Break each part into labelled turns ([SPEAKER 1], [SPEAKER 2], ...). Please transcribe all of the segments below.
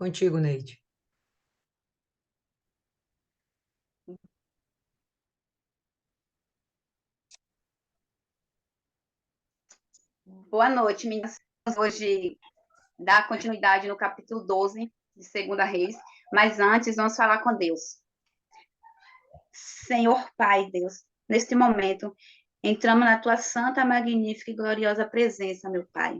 [SPEAKER 1] Contigo, Neide.
[SPEAKER 2] Boa noite, meninas. Hoje dar continuidade no capítulo 12 de Segunda Reis, mas antes vamos falar com Deus. Senhor Pai, Deus, neste momento, entramos na tua santa, magnífica e gloriosa presença, meu Pai.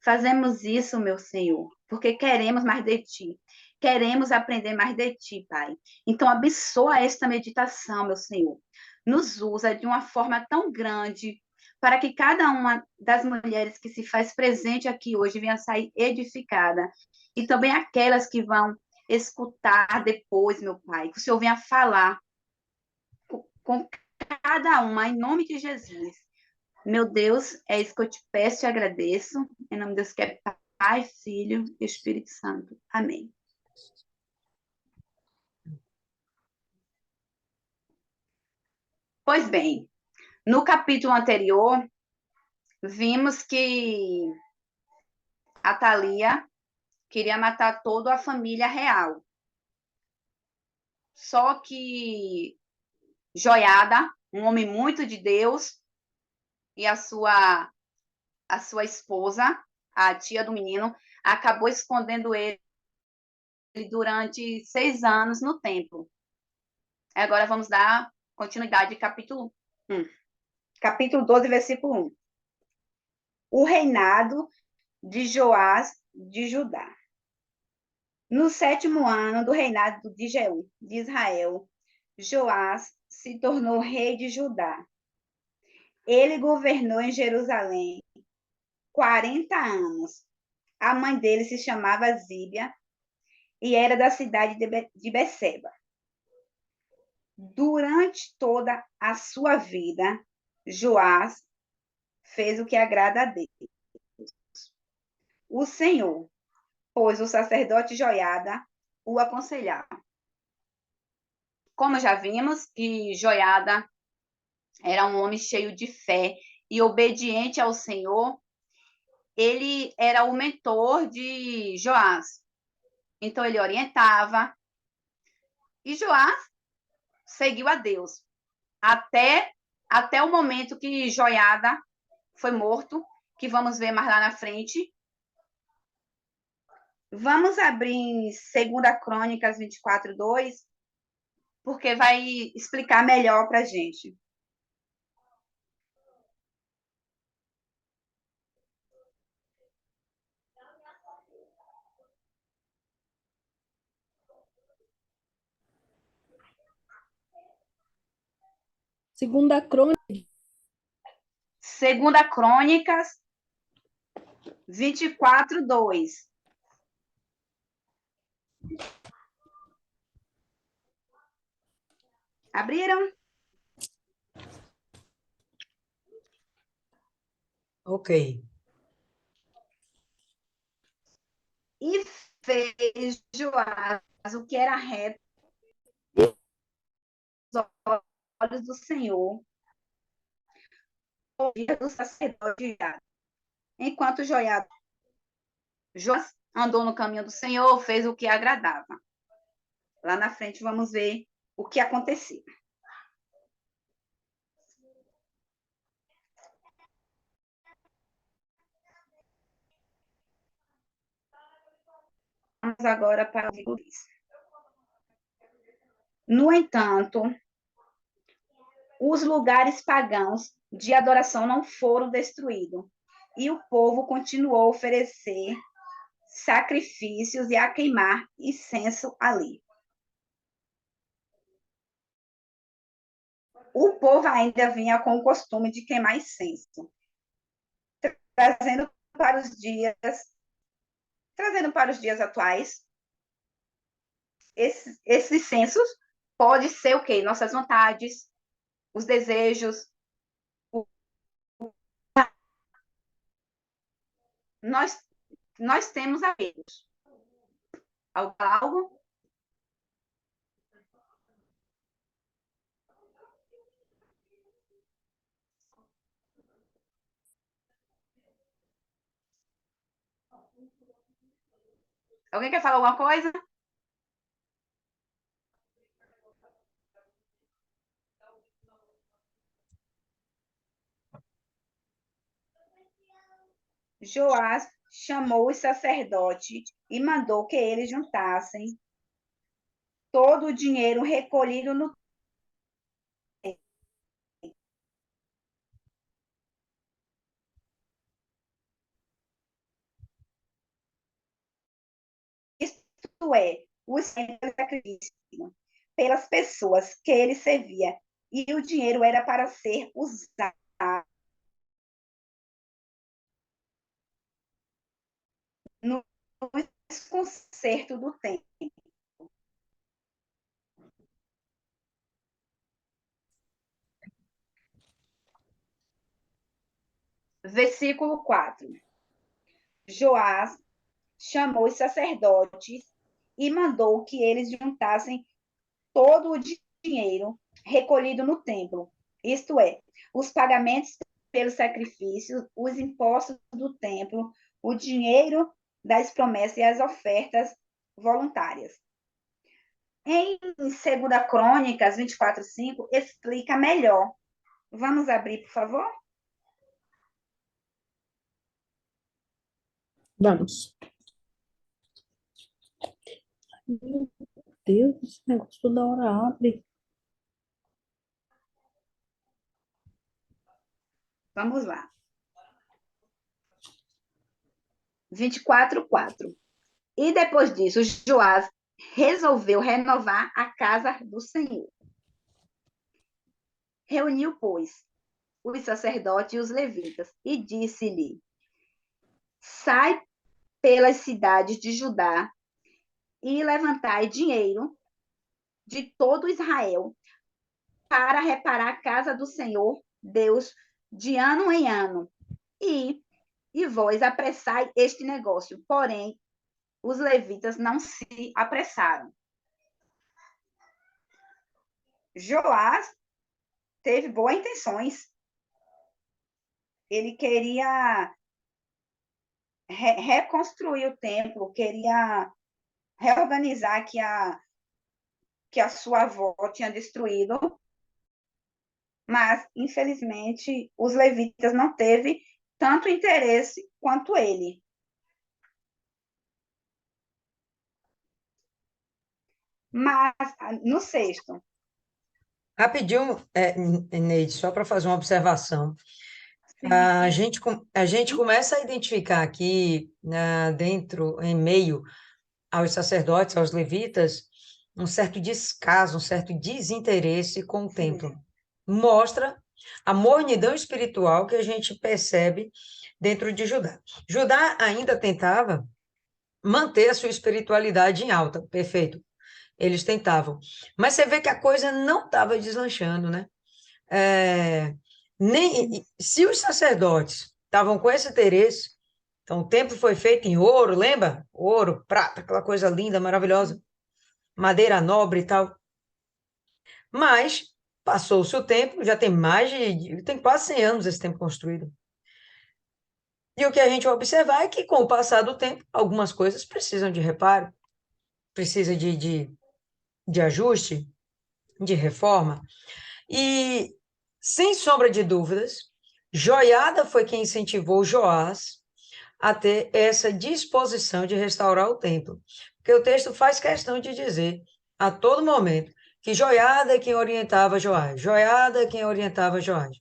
[SPEAKER 2] Fazemos isso, meu Senhor, porque queremos mais de Ti. Queremos aprender mais de Ti, Pai. Então, abençoa esta meditação, meu Senhor. Nos usa de uma forma tão grande para que cada uma das mulheres que se faz presente aqui hoje venha sair edificada. E também aquelas que vão escutar depois, meu Pai. Que o Senhor venha falar com cada uma, em nome de Jesus. Meu Deus, é isso que eu te peço e agradeço. Em nome de Deus, que é Pai, Filho e Espírito Santo. Amém. Pois bem, no capítulo anterior, vimos que Atalia queria matar toda a família real. Só que Joiada, um homem muito de Deus, e a sua esposa, a tia do menino, acabou escondendo ele durante 6 anos no templo. Agora vamos dar continuidade, capítulo 1. Capítulo 12, versículo 1. O reinado de Joás de Judá. No 7º ano do reinado de Jeú, de Israel, Joás se tornou rei de Judá. Ele governou em Jerusalém 40 anos. A mãe dele se chamava Zíbia e era da cidade de Beceba. Durante toda a sua vida, Joás fez o que agrada a Deus. O Senhor, pois o sacerdote Joiada o aconselhava. Como já vimos, que Joiada era um homem cheio de fé e obediente ao Senhor, ele era o mentor de Joás. Então, ele orientava, e Joás seguiu a Deus, até o momento que Joiada foi morto, que vamos ver mais lá na frente. Vamos abrir em 2 Crônicas 24:2, porque vai explicar melhor para a gente.
[SPEAKER 3] Segunda
[SPEAKER 2] Crônicas 24:2. Abriram?
[SPEAKER 1] Ok.
[SPEAKER 2] E fez Joás o que era reto aos olhos do Senhor, o dia do sacerdote Joiada. Enquanto Joiada Joás andou no caminho do Senhor, fez o que agradava. Lá na frente vamos ver o que aconteceu. Vamos agora para o versículo 10. No entanto, os lugares pagãos de adoração não foram destruídos, e o povo continuou a oferecer sacrifícios e a queimar incenso ali. O povo ainda vinha com o costume de queimar incenso, trazendo para os dias atuais. Esses incensos pode ser o quê? Nossas vontades, os desejos. Nós temos apegos. Algo? Alguém quer falar alguma coisa? Joás chamou os sacerdotes e mandou que eles juntassem todo o dinheiro recolhido no isto é, os sacrifícios pelas pessoas que ele servia, e o dinheiro era para ser usado no conserto do templo. Versículo 4. Joás chamou os sacerdotes e mandou que eles juntassem todo o dinheiro recolhido no templo, isto é, os pagamentos pelos sacrifícios, os impostos do templo, o dinheiro das promessas e as ofertas voluntárias. Em 2 Crônicas 24:5 explica melhor. Vamos abrir, por favor?
[SPEAKER 3] Vamos. Meu Deus, esse negócio toda hora abre.
[SPEAKER 2] Vamos lá. 24:4. E depois disso, Joás resolveu renovar a casa do Senhor. Reuniu, pois, os sacerdotes e os levitas e disse-lhe: sai pelas cidades de Judá e levantai dinheiro de todo Israel para reparar a casa do Senhor Deus de ano em ano. E vós apressai este negócio. Porém, os levitas não se apressaram. Joás teve boas intenções. Ele queria reconstruir o templo, queria reorganizar que a sua avó tinha destruído, mas, infelizmente, os levitas não teve tanto interesse quanto ele. Mas, no sexto,
[SPEAKER 1] Rapidinho, Neide, só para fazer uma observação.
[SPEAKER 2] sim,
[SPEAKER 1] A gente começa a identificar aqui, dentro, em meio aos sacerdotes, aos levitas, um certo descaso, um certo desinteresse com o templo. Mostra a mornidão espiritual que a gente percebe dentro de Judá. Judá ainda tentava manter a sua espiritualidade em alta, perfeito. Eles tentavam. Mas você vê que a coisa não estava deslanchando, né? Nem se os sacerdotes estavam com esse interesse, então o templo foi feito em ouro, lembra? Ouro, prata, aquela coisa linda, maravilhosa, madeira nobre e tal. Mas passou-se o tempo, já tem tem quase 100 anos esse templo construído. E o que a gente vai observar é que, com o passar do tempo, algumas coisas precisam de reparo, precisa de ajuste, de reforma. E, sem sombra de dúvidas, Joiada foi quem incentivou Joás a ter essa disposição de restaurar o templo. Porque o texto faz questão de dizer, a todo momento, que Joiada é quem orientava Joás, Joiada é quem orientava Joás,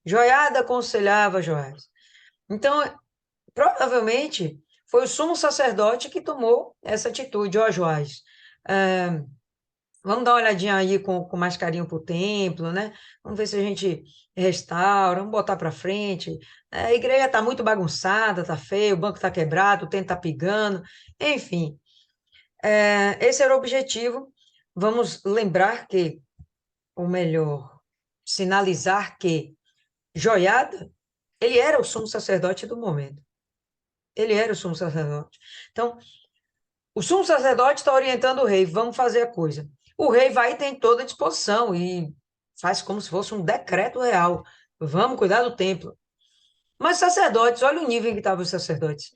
[SPEAKER 1] Joiada aconselhava Joás. Então, provavelmente, foi o sumo sacerdote que tomou essa atitude, ó Joás. Vamos dar uma olhadinha aí com mais carinho para o templo, né? Vamos ver se a gente restaura, vamos botar para frente. A igreja está muito bagunçada, está feio, o banco está quebrado, o tempo está pigando, enfim. Esse era o objetivo. Vamos lembrar que, ou melhor, sinalizar que Joiada, ele era o sumo sacerdote do momento. Ele era o sumo sacerdote. Então, o sumo sacerdote está orientando o rei, vamos fazer a coisa. O rei vai e tem toda a disposição e faz como se fosse um decreto real. Vamos cuidar do templo. Mas sacerdotes, olha o nível em que estavam os sacerdotes.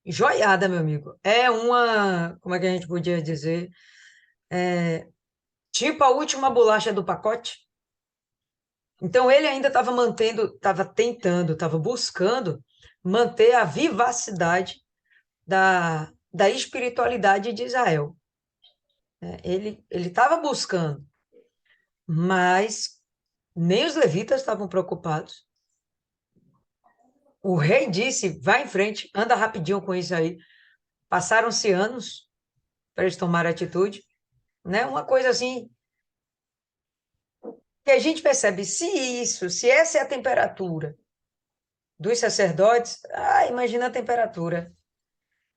[SPEAKER 1] joiada, meu amigo. É uma, como é que a gente podia dizer? Tipo a última bolacha do pacote. Então ele ainda estava mantendo, estava tentando, estava buscando manter a vivacidade da espiritualidade de Israel, né? Ele estava buscando, mas nem os levitas estavam preocupados. O rei disse: vai em frente, anda rapidinho com isso aí. Passaram-se anos para eles tomarem atitude, né? Uma coisa assim que a gente percebe, se essa é a temperatura dos sacerdotes, imagina a temperatura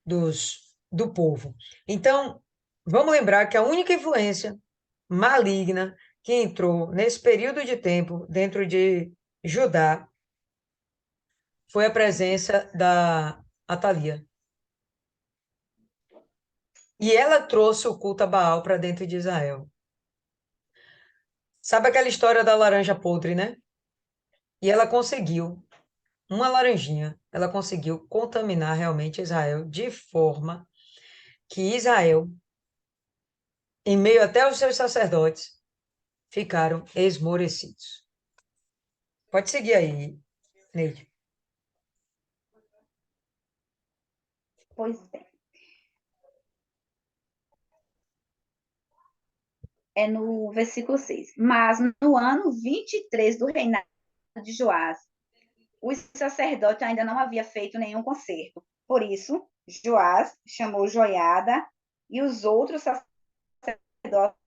[SPEAKER 1] do povo. Então, vamos lembrar que a única influência maligna que entrou nesse período de tempo dentro de Judá foi a presença da Atalia. E ela trouxe o culto a Baal para dentro de Israel. Sabe aquela história da laranja podre, né? E ela conseguiu, uma laranjinha, ela conseguiu contaminar realmente Israel de forma que Israel, em meio até aos seus sacerdotes, ficaram esmorecidos. Pode seguir aí, Neide.
[SPEAKER 2] Pois bem. É no versículo 6. Mas no ano 23 do reinado de Joás, o sacerdote ainda não havia feito nenhum concerto. Por isso, Joás chamou Joiada e os outros sacerdotes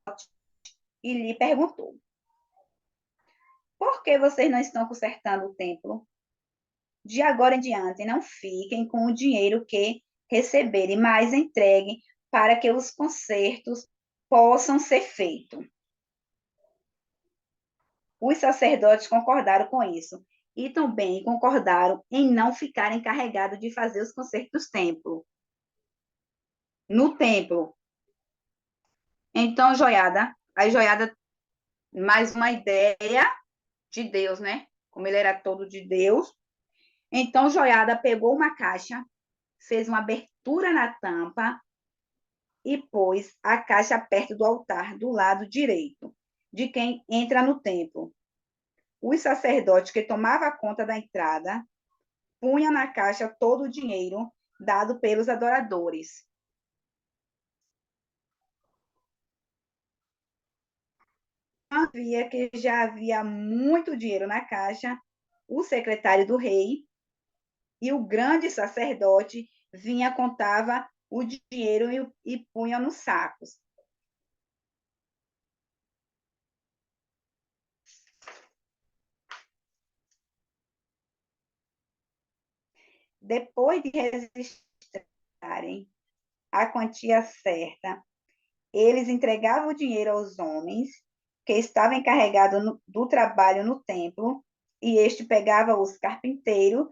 [SPEAKER 2] e lhe perguntou: por que vocês não estão consertando o templo? De agora em diante, não fiquem com o dinheiro que receberem, mas entreguem para que os concertos possam ser feitos. Os sacerdotes concordaram com isso e também concordaram em não ficar encarregados de fazer os concertos do templo. No templo. Então, Joiada, mais uma ideia de Deus, né? Como ele era todo de Deus. Então, Joiada pegou uma caixa, fez uma abertura na tampa e pôs a caixa perto do altar, do lado direito, de quem entra no templo. Os sacerdotes que tomavam conta da entrada punha na caixa todo o dinheiro dado pelos adoradores. Havia que já havia muito dinheiro na caixa, o secretário do rei e o grande sacerdote vinha, contava o dinheiro e punha nos sacos. Depois de registrarem a quantia certa, eles entregavam o dinheiro aos homens que estavam encarregados do trabalho no templo, e este pegava os carpinteiros,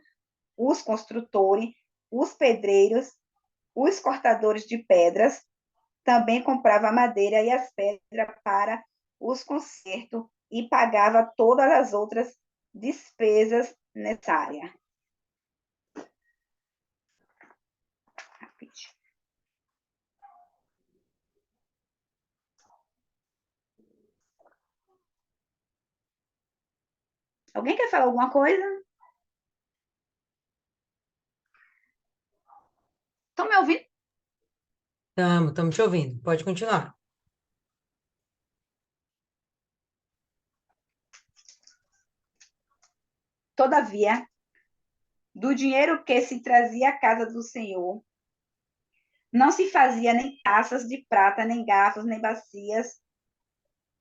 [SPEAKER 2] os construtores, os pedreiros, os cortadores de pedras, também comprava a madeira e as pedras para os consertos e pagava todas as outras despesas necessárias. Alguém quer falar alguma coisa? Estão me ouvindo?
[SPEAKER 1] Estamos te ouvindo. Pode continuar.
[SPEAKER 2] Todavia, do dinheiro que se trazia à casa do Senhor, não se fazia nem taças de prata, nem garfos, nem bacias,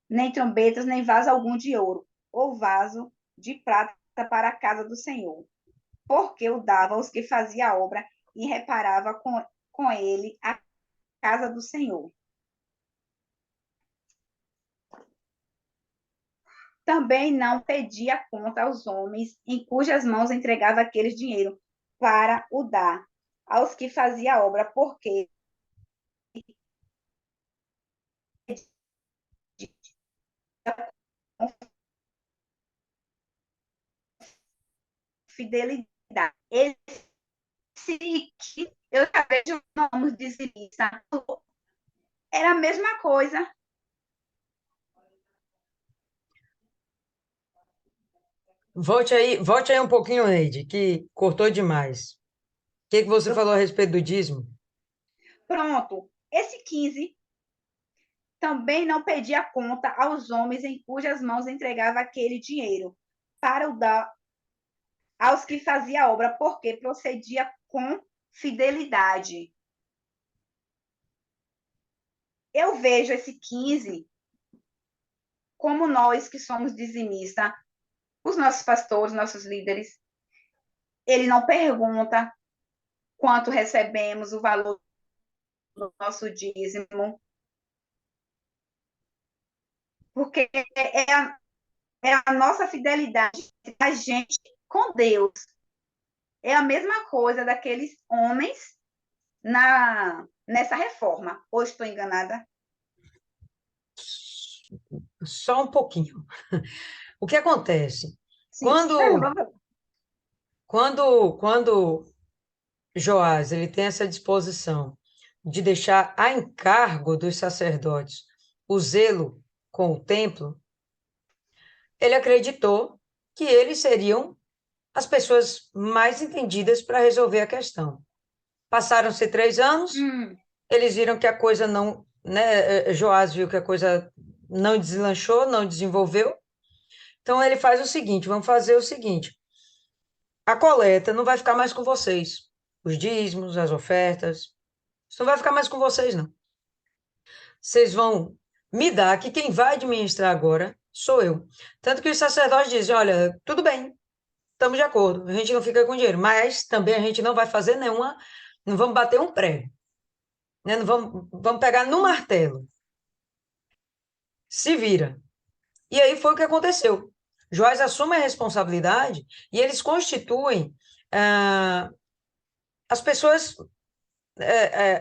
[SPEAKER 2] nem trombetas, nem vaso algum de ouro, ou vaso de prata para a casa do Senhor, porque o dava aos que fazia a obra e reparava com ele a casa do Senhor. Também não pedia conta aos homens em cujas mãos entregava aquele dinheiro para o dar aos que fazia a obra, porque fidelidade. Ele esse que eu já vejo nomes dizimista, era a mesma coisa.
[SPEAKER 1] Volte aí um pouquinho, Neide, que cortou demais. O que que você
[SPEAKER 2] Eu,
[SPEAKER 1] falou a respeito do dízimo?
[SPEAKER 2] pronto. Esse 15 também não pedia conta aos homens em cujas mãos entregava aquele dinheiro para o dar aos que fazia a obra, porque procedia com fidelidade. Eu vejo esse 15 como nós que somos dizimistas, os nossos pastores, nossos líderes, ele não pergunta quanto recebemos, o valor do nosso dízimo, porque é a nossa fidelidade, a gente com Deus. É a mesma coisa daqueles homens nessa reforma. Ou estou enganada?
[SPEAKER 1] Só um pouquinho. O que acontece?
[SPEAKER 2] Sim.
[SPEAKER 1] Quando, quando Joás ele tem essa disposição de deixar a encargo dos sacerdotes o zelo com o templo, ele acreditou que eles seriam as pessoas mais entendidas para resolver a questão. Passaram-se 3 anos, eles viram que a coisa não, né? Joás viu que a coisa não deslanchou, não desenvolveu. Então ele faz o seguinte: vamos fazer o seguinte: a coleta não vai ficar mais com vocês, os dízimos, as ofertas, isso não vai ficar mais com vocês, não. Vocês vão me dar, que quem vai administrar agora sou eu. Tanto que os sacerdotes dizem: olha, tudo bem, estamos de acordo, a gente não fica com dinheiro, mas também a gente não vai fazer nenhuma, não vamos bater um prego, né? Não vamos pegar no martelo. Se vira. E aí foi o que aconteceu. Joás assume a responsabilidade e eles constituem as pessoas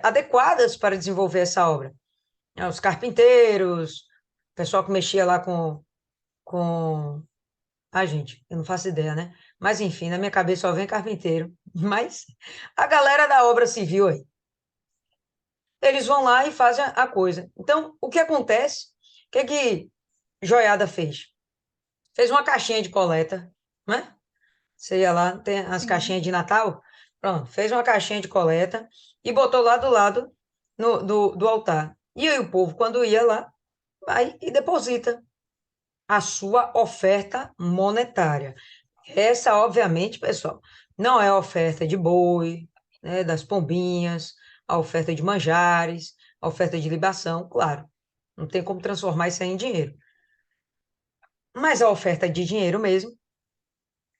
[SPEAKER 1] adequadas para desenvolver essa obra. Os carpinteiros, o pessoal que mexia lá com... Ah, gente, eu não faço ideia, né? Mas, enfim, na minha cabeça só vem carpinteiro. Mas a galera da obra civil aí. Eles vão lá e fazem a coisa. Então, o que acontece? O que Joiada fez? Fez uma caixinha de coleta, né? Você ia lá, tem as
[SPEAKER 2] Sim.
[SPEAKER 1] caixinhas de Natal. Pronto, fez uma caixinha de coleta e botou lá do lado do altar. E aí o povo, quando ia lá, vai e deposita a sua oferta monetária. Essa, obviamente, pessoal, não é a oferta de boi, né, das pombinhas, a oferta de manjares, a oferta de libação, claro. Não tem como transformar isso aí em dinheiro. Mas a oferta de dinheiro mesmo,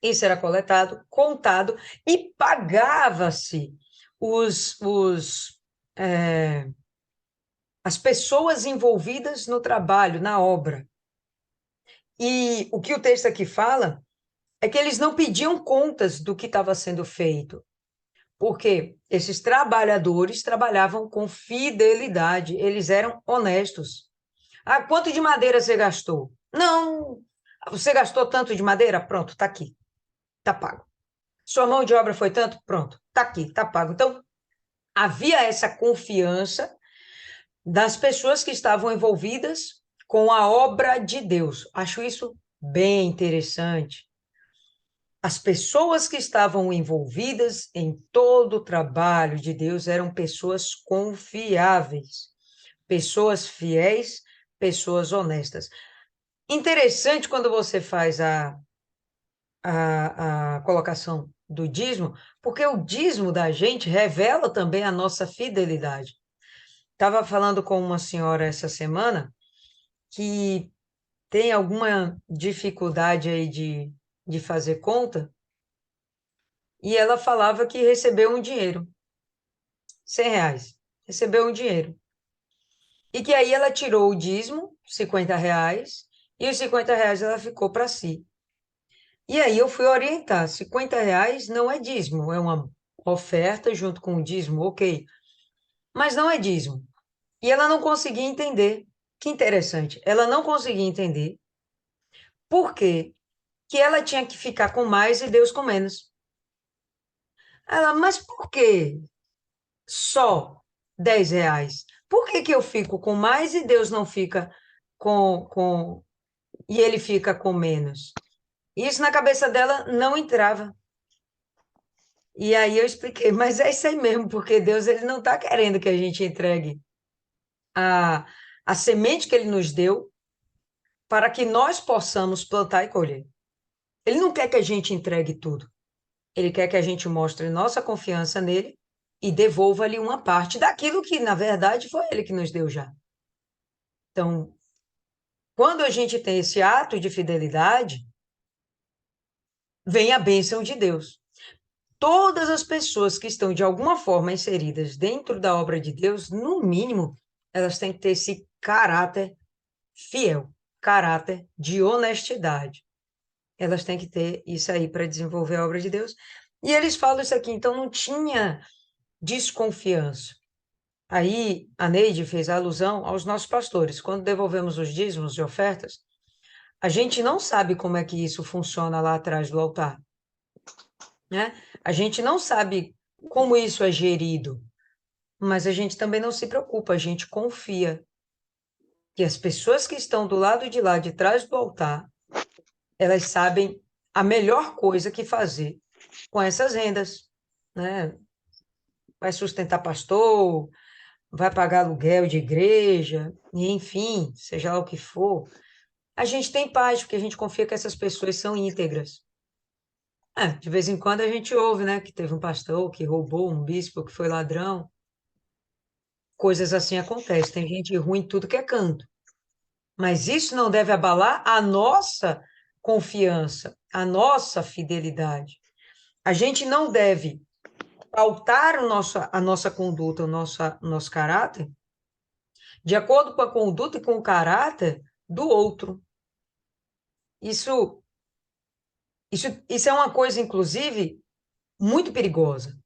[SPEAKER 1] isso era coletado, contado e pagava-se eh, as pessoas envolvidas no trabalho, na obra. E o que o texto aqui fala é que eles não pediam contas do que estava sendo feito, porque esses trabalhadores trabalhavam com fidelidade, eles eram honestos. Ah, quanto de madeira você gastou? Não, você gastou tanto de madeira? Pronto, está aqui, está pago. Sua mão de obra foi tanto? Pronto, está aqui, está pago. Então, havia essa confiança das pessoas que estavam envolvidas com a obra de Deus. Acho isso bem interessante. As pessoas que estavam envolvidas em todo o trabalho de Deus eram pessoas confiáveis, pessoas fiéis, pessoas honestas. Interessante quando você faz a colocação do dízimo, porque o dízimo da gente revela também a nossa fidelidade. Estava falando com uma senhora essa semana que tem alguma dificuldade aí de fazer conta, e ela falava que recebeu um dinheiro, R$ 100, recebeu um dinheiro. E que aí ela tirou o dízimo, R$ 50, e os R$ 50 ela ficou para si. E aí eu fui orientar, R$ 50 não é dízimo, é uma oferta junto com o dízimo, ok. Mas não é dízimo. E ela não conseguia entender. Que interessante, ela não conseguia entender por que ela tinha que ficar com mais e Deus com menos. Ela, mas por que só R$ 10? Por que que eu fico com mais e Deus não fica e ele fica com menos? Isso na cabeça dela não entrava. E aí eu expliquei, mas é isso aí mesmo, porque Deus ele não está querendo que a gente entregue a, a semente que ele nos deu para que nós possamos plantar e colher. Ele não quer que a gente entregue tudo. Ele quer que a gente mostre nossa confiança nele e devolva-lhe uma parte daquilo que, na verdade, foi ele que nos deu já. Então, quando a gente tem esse ato de fidelidade, vem a bênção de Deus. Todas as pessoas que estão de alguma forma inseridas dentro da obra de Deus, no mínimo, elas têm que ter esse caráter fiel, caráter de honestidade. Elas têm que ter isso aí para desenvolver a obra de Deus. E eles falam isso aqui, então não tinha desconfiança. Aí a Neide fez a alusão aos nossos pastores. Quando devolvemos os dízimos e ofertas, a gente não sabe como é que isso funciona lá atrás do altar, né? A gente não sabe como isso é gerido, mas a gente também não se preocupa, a gente confia que as pessoas que estão do lado de lá, de trás do altar, elas sabem a melhor coisa que fazer com essas rendas, né? Vai sustentar pastor, vai pagar aluguel de igreja, e enfim, seja lá o que for. A gente tem paz, porque a gente confia que essas pessoas são íntegras. De vez em quando a gente ouve, né, que teve um pastor que roubou um bispo, que foi ladrão. Coisas assim acontecem. Tem gente ruim em tudo que é canto. Mas isso não deve abalar a nossa confiança, a nossa fidelidade. A gente não deve pautar a nossa conduta, o nosso caráter, de acordo com a conduta e com o caráter do outro. Isso, isso é uma coisa, inclusive, muito perigosa.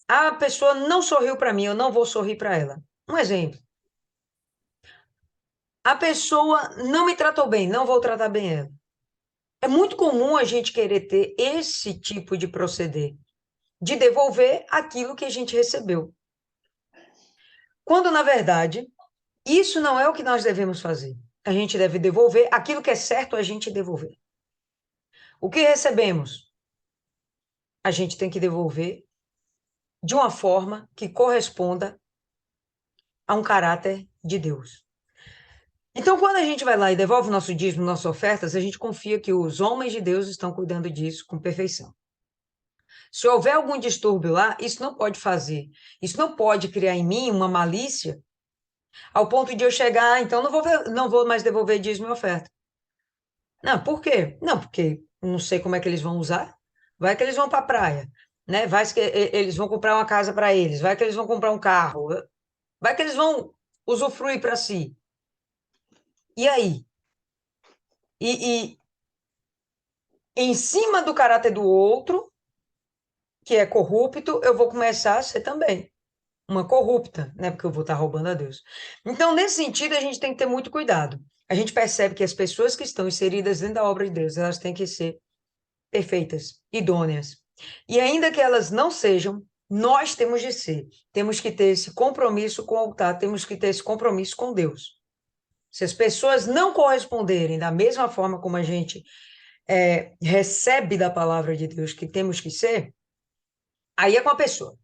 [SPEAKER 1] A pessoa não sorriu para mim, eu não vou sorrir para ela. Um exemplo. A pessoa não me tratou bem, não vou tratar bem ela. É muito comum a gente querer ter esse tipo de proceder, de devolver aquilo que a gente recebeu. Quando, na verdade, isso não é o que nós devemos fazer. A gente deve devolver aquilo que é certo a gente devolver. O que recebemos, a gente tem que devolver de uma forma que corresponda a um caráter de Deus. Então, quando a gente vai lá e devolve o nosso dízimo, nossas ofertas, a gente confia que os homens de Deus estão cuidando disso com perfeição. Se houver algum distúrbio lá, isso não pode fazer. Isso não pode criar em mim uma malícia ao ponto de eu chegar, então não vou mais devolver dízimo e oferta. Não, por quê? Não, porque não sei como é que eles vão usar. Vai que eles vão para a praia, né? Vai que eles vão comprar uma casa para eles, vai que eles vão comprar um carro, vai que eles vão usufruir para si. E aí? E em cima do caráter do outro, que é corrupto, eu vou começar a ser também uma corrupta, né? Porque eu vou estar roubando a Deus. Então, nesse sentido, a gente tem que ter muito cuidado. A gente percebe que as pessoas que estão inseridas dentro da obra de Deus, elas têm que ser perfeitas, idôneas. E ainda que elas não sejam, nós temos de ser. Temos que ter esse compromisso com o altar, temos que ter esse compromisso com Deus. Se as pessoas não corresponderem da mesma forma como a gente recebe da palavra de Deus que temos que ser, aí é com a pessoa.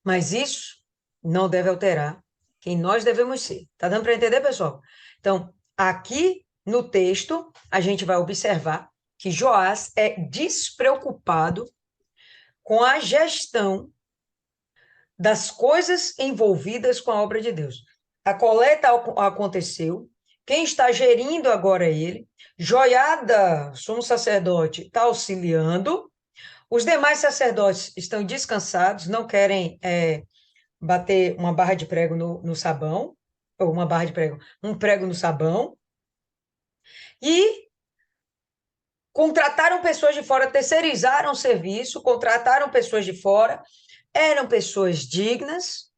[SPEAKER 1] Mas isso não deve alterar quem nós devemos ser. Tá dando para entender, pessoal? Então, aqui no texto, a gente vai observar que Joás é despreocupado com a gestão das coisas envolvidas com a obra de Deus. A coleta aconteceu, quem está gerindo agora é ele, Joiada, sumo sacerdote, está auxiliando, os demais sacerdotes estão descansados, não querem bater uma barra de prego no sabão, ou uma barra de prego, um prego no sabão, e contrataram pessoas de fora, terceirizaram o serviço, contrataram pessoas de fora, eram pessoas dignas,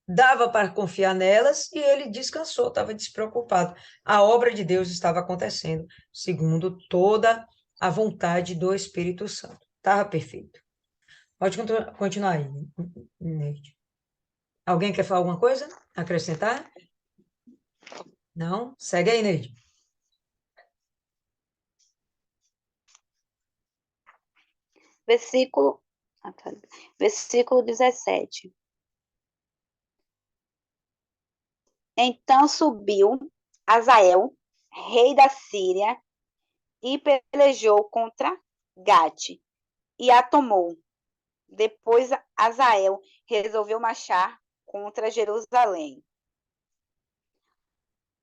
[SPEAKER 1] dava para confiar nelas, e ele descansou, estava despreocupado. A obra de Deus estava acontecendo, segundo toda a vontade do Espírito Santo. estava perfeito. Pode continuar aí, Neide. Alguém quer falar alguma coisa? Acrescentar? Não? Segue aí, Neide.
[SPEAKER 2] Versículo, ah, tá. Versículo 17. Então subiu Azael, rei da Síria, e pelejou contra Gate e a tomou. Depois Azael resolveu marchar contra Jerusalém.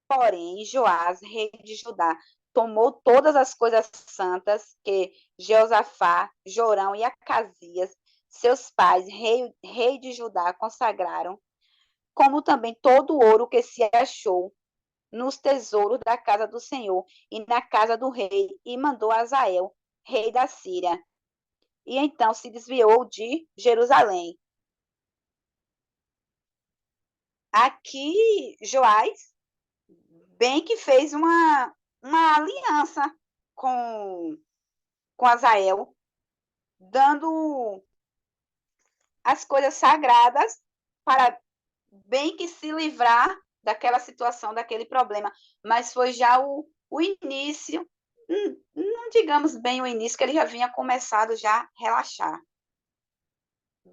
[SPEAKER 2] Porém, Joás, rei de Judá, tomou todas as coisas santas que Jeosafá, Jorão e Acasias, seus pais, rei de Judá, consagraram, como também todo o ouro que se achou nos tesouros da casa do Senhor e na casa do rei, e mandou a Azael, rei da Síria. E então se desviou de Jerusalém. Aqui, Joás, bem que fez uma aliança com, com Azael, dando as coisas sagradas para bem que se livrar daquela situação, daquele problema. Mas foi já o início, não digamos bem o início, que ele já vinha começado já a relaxar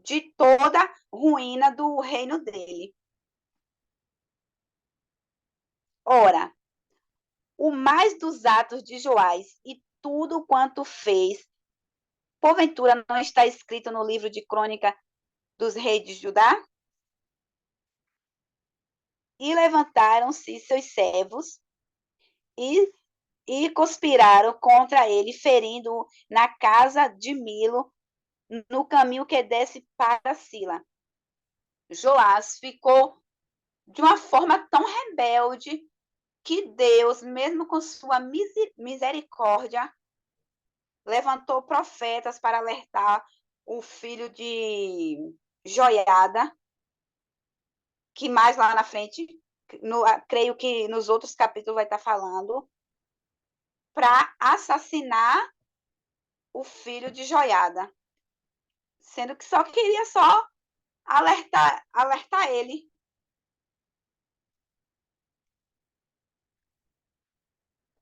[SPEAKER 2] de toda ruína do reino dele. Ora, o mais dos atos de Joás e tudo quanto fez, porventura não está escrito no livro de crônica dos reis de Judá? E levantaram-se seus servos e, e conspiraram contra ele, ferindo-o na casa de Milo, no caminho que desce para Sila. Joás ficou de uma forma tão rebelde que Deus, mesmo com sua misericórdia, levantou profetas para alertar o filho de Joiada, que mais lá na frente, creio que nos outros capítulos vai estar falando, para assassinar o filho de Joiada, sendo que só queria só alertar ele.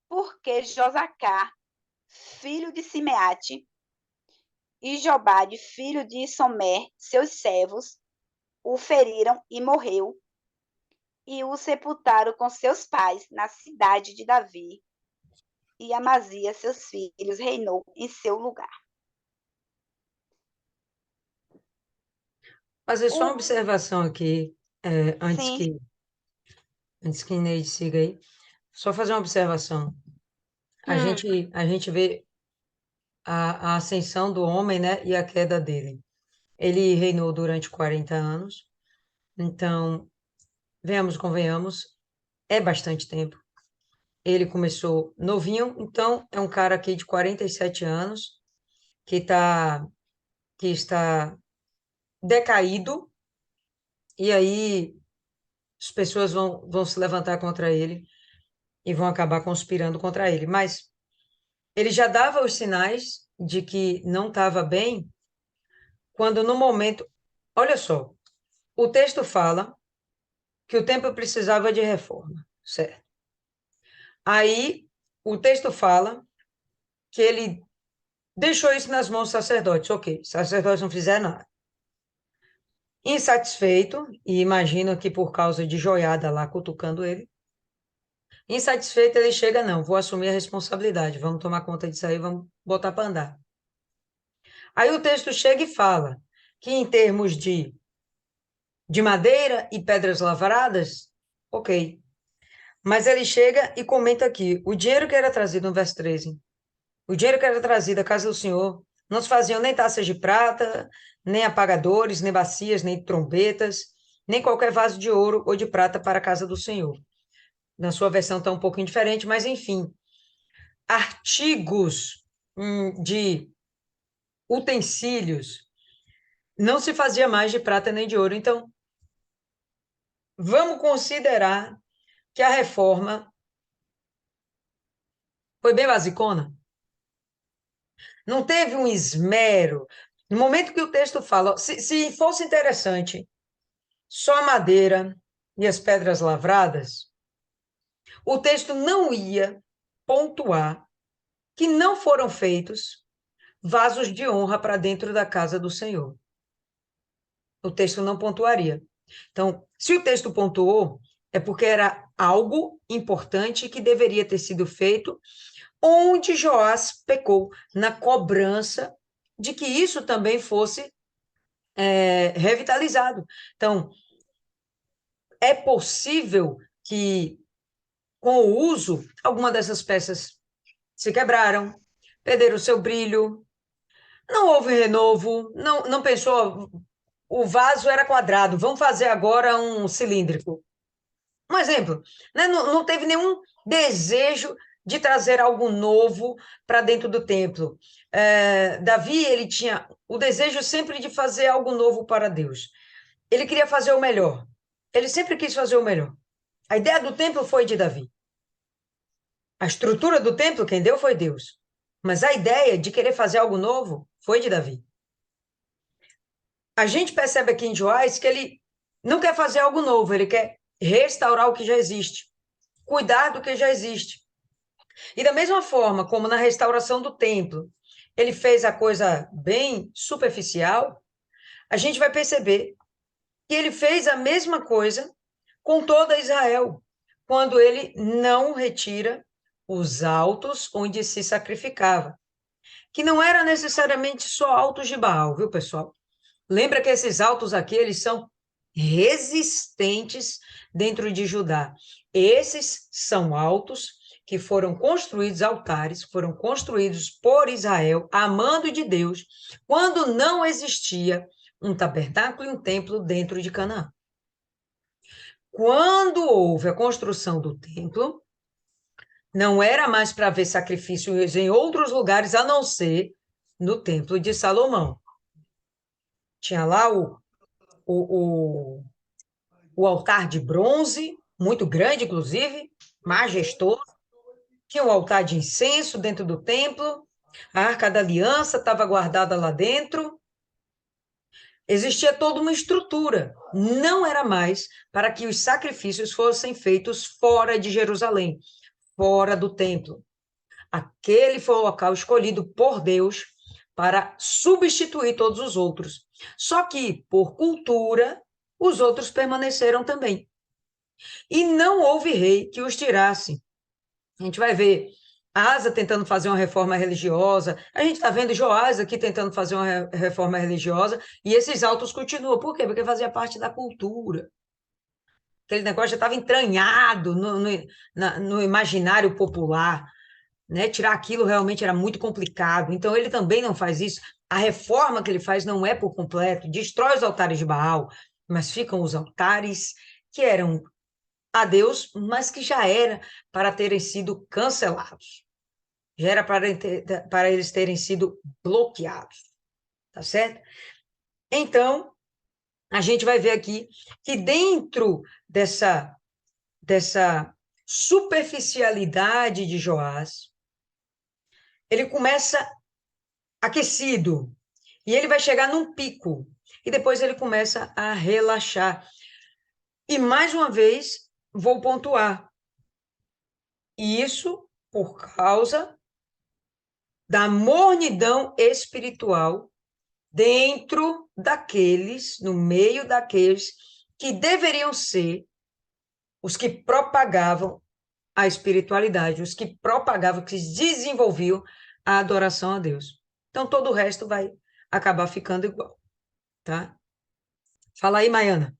[SPEAKER 2] Porque Josacá, filho de Simeate, e Jobade, filho de Somé, seus servos, o feriram e morreu, e o sepultaram com seus pais na cidade de Davi, e Amazias, seus filhos, reinou em seu lugar.
[SPEAKER 1] Fazer só uma observação aqui, antes
[SPEAKER 2] Sim,
[SPEAKER 1] que Neide siga aí. Só fazer uma observação.
[SPEAKER 2] hum,
[SPEAKER 1] A gente vê a ascensão do homem, né, e a queda dele. Ele reinou durante 40 anos, então, venhamos, convenhamos, é bastante tempo. Ele começou novinho, então é um cara aqui de 47 anos que está decaído, e aí as pessoas vão se levantar contra ele e vão acabar conspirando contra ele. Mas ele já dava os sinais de que não estava bem quando no momento, olha só, o texto fala que o templo precisava de reforma, certo? Aí o texto fala que ele deixou isso nas mãos dos sacerdotes, ok, sacerdotes não fizeram nada. Insatisfeito, e imagino que por causa de joiada lá cutucando ele, insatisfeito ele chega, não, vou assumir a responsabilidade, vamos tomar conta disso aí, vamos botar para andar. Aí o texto chega e fala que em termos de madeira e pedras lavradas, ok. Mas ele chega e comenta aqui, o dinheiro que era trazido no verso 13, o dinheiro que era trazido à casa do Senhor, não se faziam nem taças de prata, nem apagadores, nem bacias, nem trombetas, nem qualquer vaso de ouro ou de prata para a casa do Senhor. Na sua versão está um pouquinho diferente, mas enfim, artigos de utensílios não se fazia mais de prata nem de ouro. Então, vamos considerar que a reforma foi bem basicona. Não teve um esmero. No momento que o texto fala, se fosse interessante, só a madeira e as pedras lavradas, o texto não ia pontuar que não foram feitos vasos de honra para dentro da casa do Senhor. O texto não pontuaria. Então, se o texto pontuou, é porque era algo importante que deveria ter sido feito, onde Joás pecou, na cobrança de que isso também fosse revitalizado. Então, é possível que, com o uso, alguma dessas peças se quebraram, perderam o seu brilho, não houve renovo, não pensou, o vaso era quadrado, vamos fazer agora um cilíndrico. Um exemplo, né? Não teve nenhum desejo de trazer algo novo para dentro do templo. Davi, ele tinha o desejo sempre de fazer algo novo para Deus. Ele queria fazer o melhor. Ele sempre quis fazer o melhor. A ideia do templo foi de Davi. A estrutura do templo, quem deu foi Deus. Mas a ideia de querer fazer algo novo foi de Davi. A gente percebe aqui em Joás que ele não quer fazer algo novo, ele quer restaurar o que já existe, cuidar do que já existe. E da mesma forma como na restauração do templo, ele fez a coisa bem superficial, a gente vai perceber que ele fez a mesma coisa com toda Israel, quando ele não retira os altos onde se sacrificava, que não era necessariamente só altos de Baal, viu, pessoal? Lembra que esses altos aqui, eles são resistentes dentro de Judá. Esses são altos que foram construídos, altares, foram construídos por Israel, amando de Deus, quando não existia um tabernáculo e um templo dentro de Canaã. Quando houve a construção do templo, não era mais para ver sacrifícios em outros lugares, a não ser no templo de Salomão. Tinha lá o, o altar de bronze, muito grande, inclusive, majestoso. Tinha um altar de incenso dentro do templo, a Arca da Aliança estava guardada lá dentro. Existia toda uma estrutura. Não era mais para que os sacrifícios fossem feitos fora de Jerusalém, fora do templo. Aquele foi o local escolhido por Deus para substituir todos os outros. Só que, por cultura, os outros permaneceram também. E não houve rei que os tirasse. A gente vai ver Asa tentando fazer uma reforma religiosa, a gente está vendo Joás aqui tentando fazer uma reforma religiosa, e esses autos continuam. Por quê? Porque fazia parte da cultura. Aquele negócio já estava entranhado no imaginário popular, né? Tirar aquilo realmente era muito complicado. Então, ele também não faz isso. A reforma que ele faz não é por completo, destrói os altares de Baal, mas ficam os altares que eram a Deus, mas que já era para terem sido cancelados. Já era para eles terem sido bloqueados. Tá certo? Então, a gente vai ver aqui que dentro dessa superficialidade de Joás, ele começa aquecido, e ele vai chegar num pico, e depois ele começa a relaxar. E, mais uma vez, vou pontuar, isso por causa da mornidão espiritual dentro daqueles, no meio daqueles que deveriam ser os que propagavam a espiritualidade, os que propagavam, que desenvolviam a adoração a Deus. Então, todo o resto vai acabar ficando igual, tá? Fala aí, Maiana.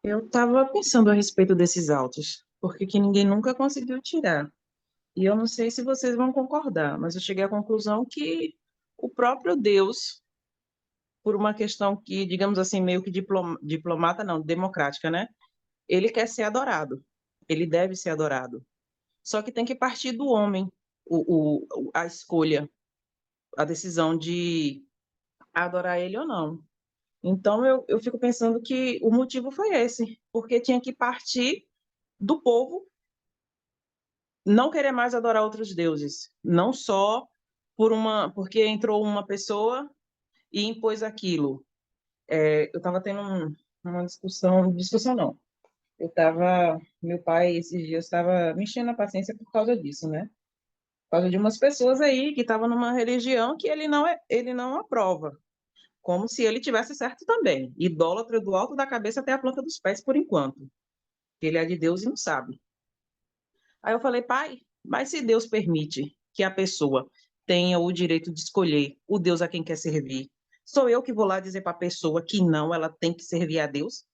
[SPEAKER 4] Eu estava pensando a respeito desses autos, porque que ninguém nunca conseguiu tirar. E eu não sei se vocês vão concordar, mas eu cheguei à conclusão que o próprio Deus, por uma questão que, digamos assim, meio que diplomata, não, democrática, né? Ele quer ser adorado, ele deve ser adorado. Só que tem que partir do homem a escolha, a decisão de adorar ele ou não. Então, eu fico pensando que o motivo foi esse, porque tinha que partir do povo não querer mais adorar outros deuses, não só porque entrou uma pessoa e impôs aquilo. Eu estava tendo uma discussão não. Meu pai esses dias estava me enchendo a paciência por causa disso, né? Por causa de umas pessoas aí que estavam numa religião que ele não aprova, como se ele tivesse certo também. Idólatra do alto da cabeça até a planta dos pés por enquanto. Ele é de Deus e não sabe. Aí eu falei, pai, mas se Deus permite que a pessoa tenha o direito de escolher o Deus a quem quer servir, sou eu que vou lá dizer para a pessoa que não, ela tem que servir a Deus?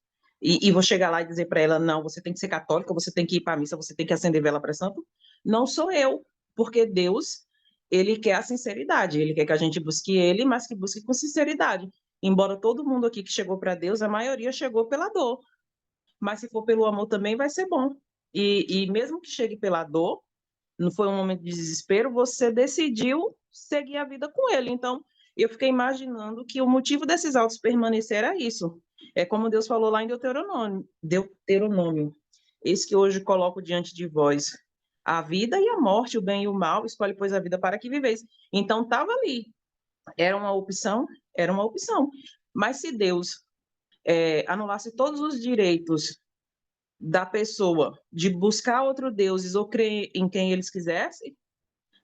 [SPEAKER 4] E vou chegar lá e dizer para ela, não, você tem que ser católica, você tem que ir para a missa, você tem que acender vela para santo? Não sou eu, porque Deus, ele quer a sinceridade, ele quer que a gente busque ele, mas que busque com sinceridade. Embora todo mundo aqui que chegou para Deus, a maioria chegou pela dor, mas se for pelo amor também vai ser bom. E mesmo que chegue pela dor, não foi um momento de desespero, você decidiu seguir a vida com ele. Então, eu fiquei imaginando que o motivo desses autos permanecer era isso. É como Deus falou lá em Deuteronômio. Eis que hoje coloco diante de vós a vida e a morte, o bem e o mal, escolhe, pois, a vida para que viveis. Então, estava ali. Era uma opção? Era uma opção. Mas se Deus anulasse todos os direitos da pessoa de buscar outro deuses ou crer em quem eles quisessem,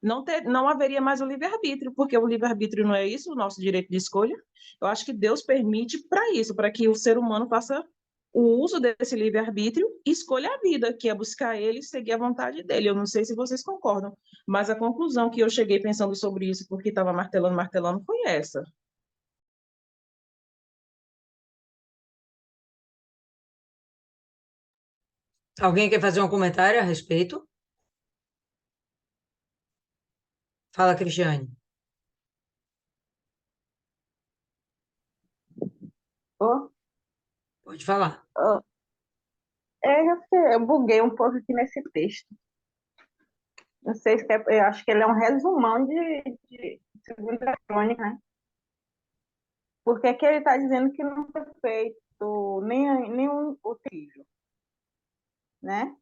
[SPEAKER 4] não haveria mais o livre-arbítrio, porque o livre-arbítrio não é isso, o nosso direito de escolha. Eu acho que Deus permite para isso, para que o ser humano faça o uso desse livre-arbítrio e escolha a vida, que é buscar ele e seguir a vontade dele. Eu não sei se vocês concordam, mas a conclusão que eu cheguei pensando sobre isso, porque estava martelando, foi essa.
[SPEAKER 1] Alguém quer fazer um comentário a respeito? Fala, Cristiane.
[SPEAKER 5] Oh,
[SPEAKER 1] Pode falar.
[SPEAKER 5] oh. Eu buguei um pouco aqui nesse texto. Não sei se eu acho que ele é um resumão de Segunda Crônica, né? Porque aqui ele está dizendo que não foi feito nenhum utensílio, né?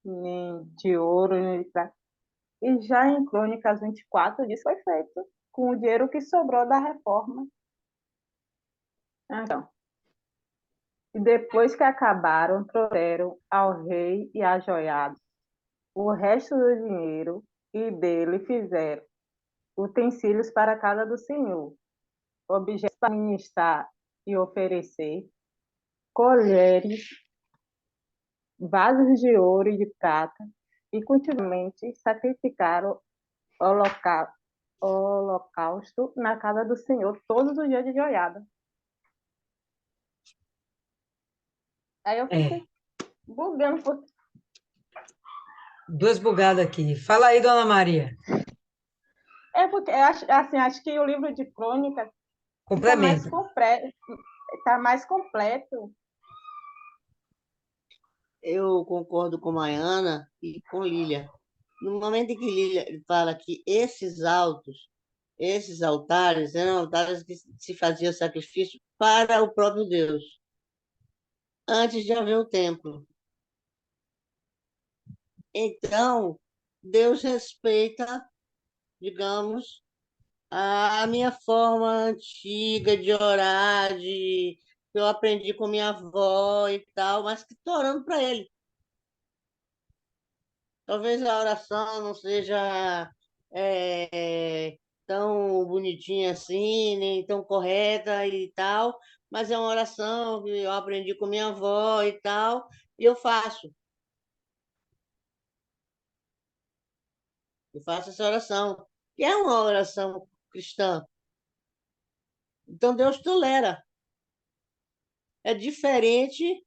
[SPEAKER 5] Nem de ouro, nem de prata. E já em Crônicas 24 diz que foi feito com o dinheiro que sobrou da reforma. Então, e depois que acabaram, trouxeram ao rei e a joiados o resto do dinheiro e dele fizeram utensílios para a casa do Senhor, objetos para ministrar e oferecer, colheres, vasos de ouro e de prata, e continuamente sacrificaram holocausto na casa do Senhor todos os dias de joiada. Aí eu
[SPEAKER 1] É,
[SPEAKER 5] fiquei bugando.
[SPEAKER 1] duas bugadas aqui. Fala aí, Dona Maria.
[SPEAKER 5] Porque acho que o livro de crônicas fica mais
[SPEAKER 1] Complementa.
[SPEAKER 5] completo, está mais completo.
[SPEAKER 6] Eu concordo com Maiana e com Lília. No momento em que Lília fala que esses altares, eram altares que se fazia sacrifício para o próprio Deus, antes de haver o templo. Então, Deus respeita, digamos, a minha forma antiga de orar, que eu aprendi com minha avó e tal, mas que estou orando para Ele. Talvez a oração não seja tão bonitinha assim, nem tão correta e tal, mas é uma oração que eu aprendi com minha avó e tal, e eu faço. Eu faço essa oração, que é uma oração cristã. Então Deus tolera. É diferente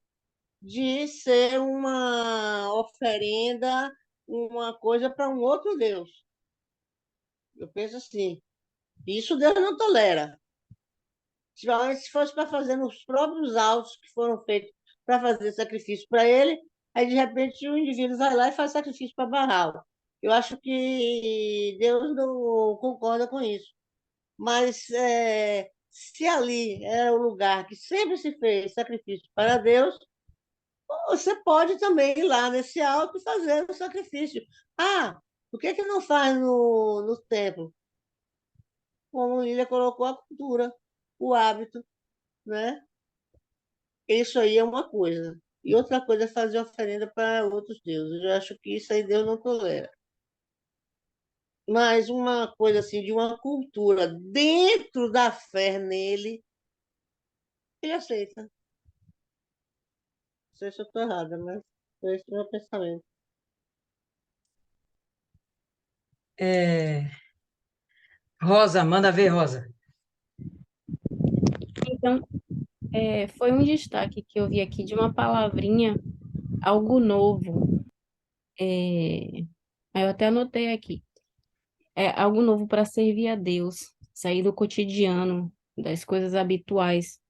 [SPEAKER 6] de ser uma oferenda, uma coisa para um outro Deus. Eu penso assim. Isso Deus não tolera. Principalmente se fosse para fazer nos próprios autos que foram feitos para fazer sacrifício para ele, aí de repente o indivíduo vai lá e faz sacrifício para Baal. Eu acho que Deus não concorda com isso. Mas se ali é o lugar que sempre se fez sacrifício para Deus, Você pode também ir lá nesse alto e fazer o sacrifício. Ah, por que não faz no templo? Como Lília colocou a cultura, o hábito, né? Isso aí é uma coisa. E outra coisa é fazer oferenda para outros deuses. Eu acho que isso aí Deus não tolera. Mas uma coisa assim, de uma cultura dentro da fé nele, ele aceita. Não sei se eu estou errada, mas esse é o meu pensamento.
[SPEAKER 1] É, Rosa, manda ver, Rosa.
[SPEAKER 3] Então, foi um destaque que eu vi aqui de uma palavrinha, algo novo. Aí eu até anotei aqui. É algo novo para servir a Deus, sair do cotidiano, das coisas habituais,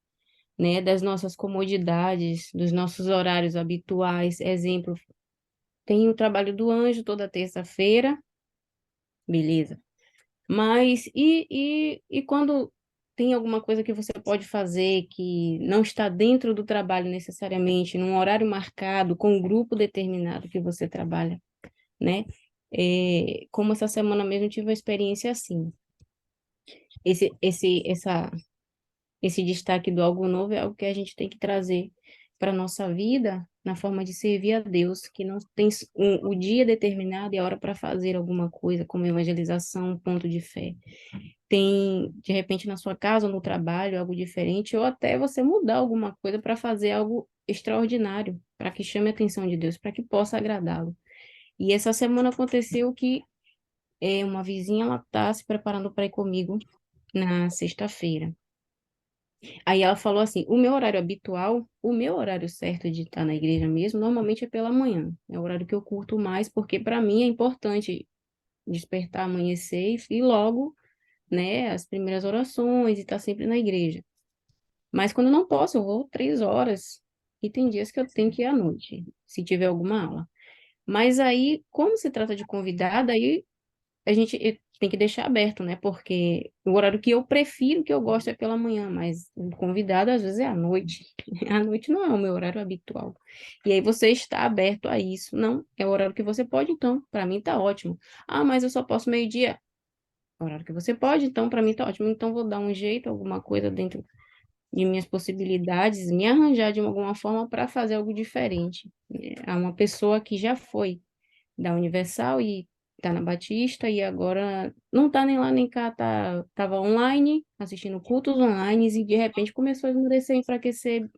[SPEAKER 3] né? Das nossas comodidades, dos nossos horários habituais. Exemplo, tem o trabalho do anjo toda terça-feira, beleza. Mas e quando tem alguma coisa que você pode fazer que não está dentro do trabalho necessariamente, num horário marcado, com um grupo determinado que você trabalha, né? Como essa semana mesmo eu tive uma experiência assim. Esse, esse, essa, esse destaque do algo novo é algo que a gente tem que trazer para a nossa vida na forma de servir a Deus, que não tem o dia determinado e a hora para fazer alguma coisa, como evangelização, ponto de fé. Tem, de repente, na sua casa ou no trabalho, algo diferente, ou até você mudar alguma coisa para fazer algo extraordinário, para que chame a atenção de Deus, para que possa agradá-lo. E essa semana aconteceu que uma vizinha, ela está se preparando para ir comigo na sexta-feira. Aí ela falou assim: o meu horário habitual, o meu horário certo de estar na igreja mesmo, normalmente é pela manhã. É o horário que eu curto mais, porque para mim é importante despertar, amanhecer e ir logo, né, as primeiras orações e estar sempre na igreja. Mas quando eu não posso, eu vou 3 horas. E tem dias que eu tenho que ir à noite, se tiver alguma aula. Mas aí, como se trata de convidada, aí a gente tem que deixar aberto, né? Porque o horário que eu prefiro, que eu gosto é pela manhã, mas o convidado às vezes é à noite. À noite não é o meu horário habitual. E aí você está aberto a isso. Não, é o horário que você pode, então, para mim tá ótimo. Ah, mas eu só posso meio-dia. É o horário que você pode, então para mim tá ótimo. Então vou dar um jeito, alguma coisa dentro de minhas possibilidades, me arranjar de alguma forma para fazer algo diferente. Há uma pessoa que já foi da Universal e tá na Batista e agora não tá nem lá nem cá, tava online, assistindo cultos online e de repente começou a esmorecer, enfraquecer.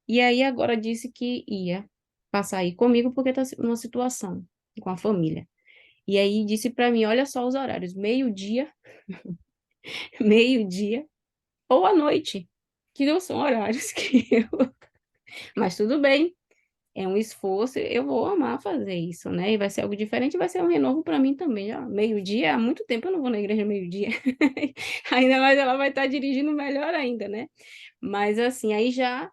[SPEAKER 3] E aí agora disse que ia passar aí comigo porque tá numa situação com a família. E aí disse para mim, olha só os horários, meio-dia, meio-dia ou à noite, que não são horários que eu... Mas tudo bem, é um esforço, eu vou amar fazer isso, né? E vai ser algo diferente, vai ser um renovo para mim também. Já meio-dia, há muito tempo eu não vou na igreja meio-dia. Ainda mais ela vai estar dirigindo melhor ainda, né? Mas assim, aí já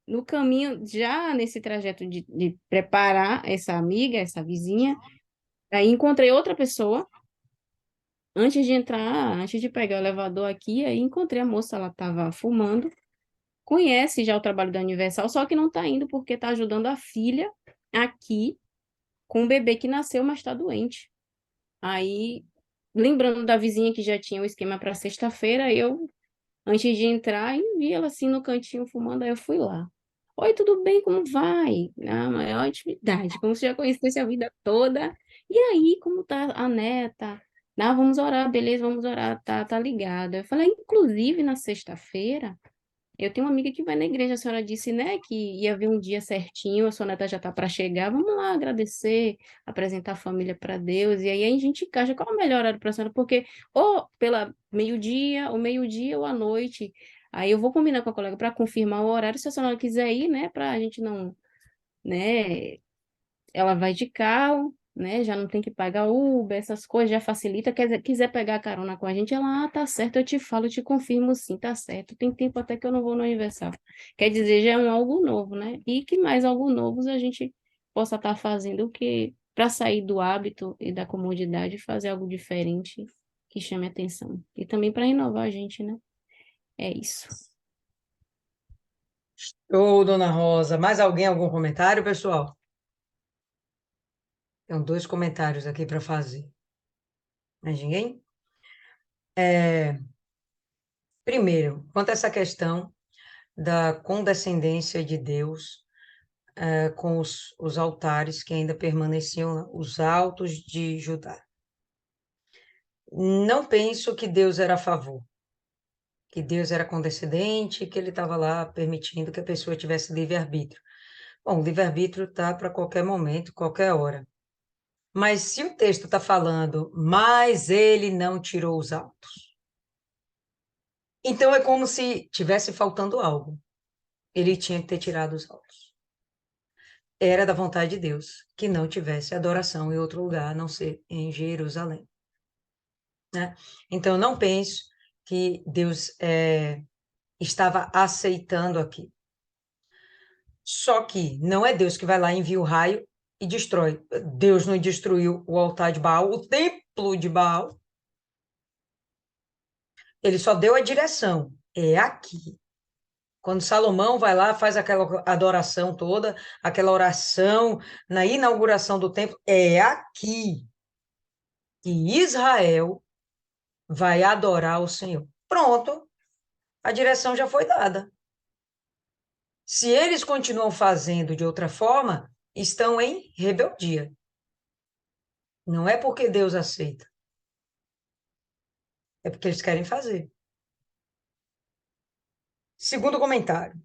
[SPEAKER 3] no caminho, já nesse trajeto de preparar essa amiga, essa vizinha, aí encontrei outra pessoa. Antes de entrar, antes de pegar o elevador aqui, aí encontrei a moça, ela estava fumando, conhece já o trabalho da Universal, só que não está indo porque está ajudando a filha aqui com um bebê que nasceu, mas está doente. Aí, lembrando da vizinha que já tinha o esquema para sexta-feira, eu, antes de entrar, vi ela assim no cantinho fumando, aí eu fui lá. Oi, tudo bem? Como vai? Na maior intimidade, como se já conhecesse a vida toda. E aí, como tá a neta? Ah, vamos orar, beleza, vamos orar, tá ligada. Eu falei, inclusive, na sexta-feira, eu tenho uma amiga que vai na igreja, a senhora disse, né, que ia ver um dia certinho, a sua neta já está para chegar, vamos lá agradecer, apresentar a família para Deus, e aí a gente encaixa qual é o melhor horário para a senhora, porque ou pela meio-dia ou à noite, aí eu vou combinar com a colega para confirmar o horário, se a senhora quiser ir, né, para a gente não, né, ela vai de carro, né? Já não tem que pagar Uber, essas coisas, já facilita. Quiser pegar carona com a gente, ela, tá certo, eu te falo, eu te confirmo sim, tá certo. Tem tempo até que eu não vou no aniversário. Quer dizer, já é um algo novo, né? E que mais algo novos a gente possa estar fazendo que para sair do hábito e da comodidade, fazer algo diferente que chame atenção. E também para renovar a gente, né? É isso.
[SPEAKER 1] Ô, dona Rosa, mais alguém, algum comentário, pessoal? Tem 2 comentários aqui para fazer. Mais ninguém? Primeiro, quanto a essa questão da condescendência de Deus com os altares que ainda permaneciam lá, os altos de Judá. Não penso que Deus era a favor, que Deus era condescendente, que ele estava lá permitindo que a pessoa tivesse livre-arbítrio. Bom, o livre-arbítrio está para qualquer momento, qualquer hora. Mas se o texto está falando, mas ele não tirou os altos, então é como se tivesse faltando algo. Ele tinha que ter tirado os altos. Era da vontade de Deus que não tivesse adoração em outro lugar, a não ser em Jerusalém. Né? Então, eu não penso que Deus estava aceitando aqui. Só que não é Deus que vai lá, envia o raio e destrói. Deus não destruiu o altar de Baal, o templo de Baal. Ele só deu a direção. É aqui. Quando Salomão vai lá, faz aquela adoração toda, aquela oração na inauguração do templo, é aqui que Israel vai adorar o Senhor. Pronto, a direção já foi dada. Se eles continuam fazendo de outra forma, estão em rebeldia. Não é porque Deus aceita. É porque eles querem fazer. Segundo comentário,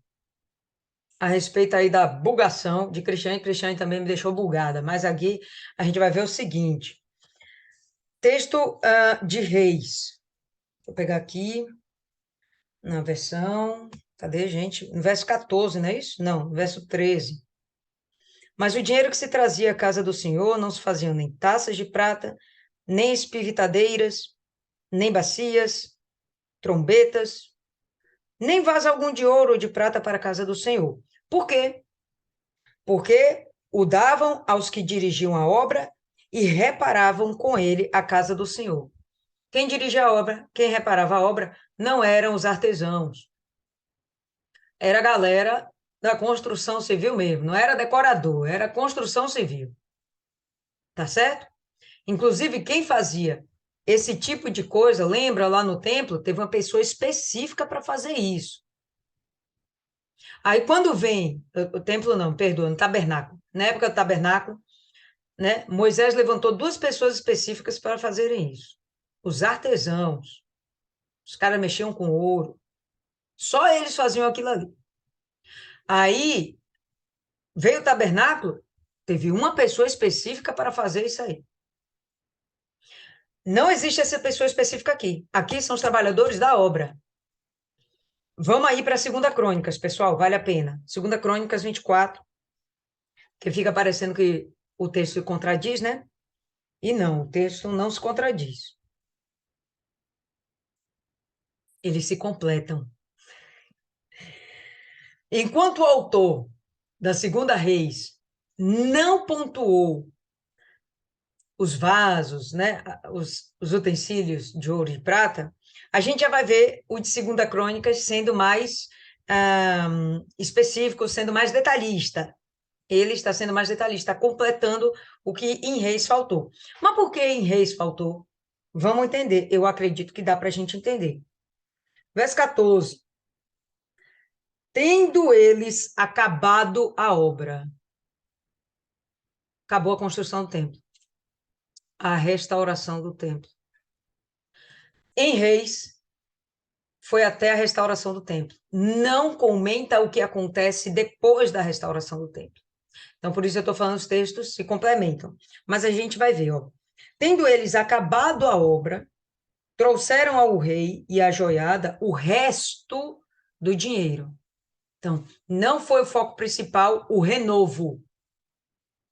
[SPEAKER 1] a respeito aí da bugação de Cristiane. Cristiane também me deixou bugada, mas aqui a gente vai ver o seguinte. Texto de Reis. Vou pegar aqui na versão... Cadê, gente? No verso 14, não é isso? Não, no verso 13. Mas o dinheiro que se trazia à casa do Senhor não se faziam nem taças de prata, nem espivitadeiras, nem bacias, trombetas, nem vaso algum de ouro ou de prata para a casa do Senhor. Por quê? Porque o davam aos que dirigiam a obra e reparavam com ele a casa do Senhor. Quem dirigia a obra, quem reparava a obra, não eram os artesãos. Era a galera da construção civil mesmo, não era decorador, era construção civil. Tá certo? Inclusive, quem fazia esse tipo de coisa, lembra lá no templo, teve uma pessoa específica para fazer isso. Aí, quando vem, o templo não, perdoa, no tabernáculo, na época do tabernáculo, né, Moisés levantou 2 pessoas específicas para fazerem isso. Os artesãos, os caras mexiam com ouro, só eles faziam aquilo ali. Aí, veio o tabernáculo, teve uma pessoa específica para fazer isso aí. Não existe essa pessoa específica aqui. Aqui são os trabalhadores da obra. Vamos aí para a 2 Crônicas, pessoal, vale a pena. 2 Crônicas 24, que fica parecendo que o texto se contradiz, né? E não, o texto não se contradiz. Eles se completam. Enquanto o autor da 2 Reis não pontuou os vasos, né, os utensílios de ouro e prata, a gente já vai ver o de 2 Crônicas sendo mais específico, sendo mais detalhista. Ele está sendo mais detalhista, está completando o que em Reis faltou. Mas por que em Reis faltou? Vamos entender. Eu acredito que dá para a gente entender. Verso 14. Tendo eles acabado a obra. Acabou a construção do templo. A restauração do templo. Em Reis, foi até a restauração do templo. Não comenta o que acontece depois da restauração do templo. Então, por isso eu estou falando, os textos se complementam. Mas a gente vai ver, ó. Tendo eles acabado a obra, trouxeram ao rei e à joiada o resto do dinheiro. Então, não foi o foco principal o renovo.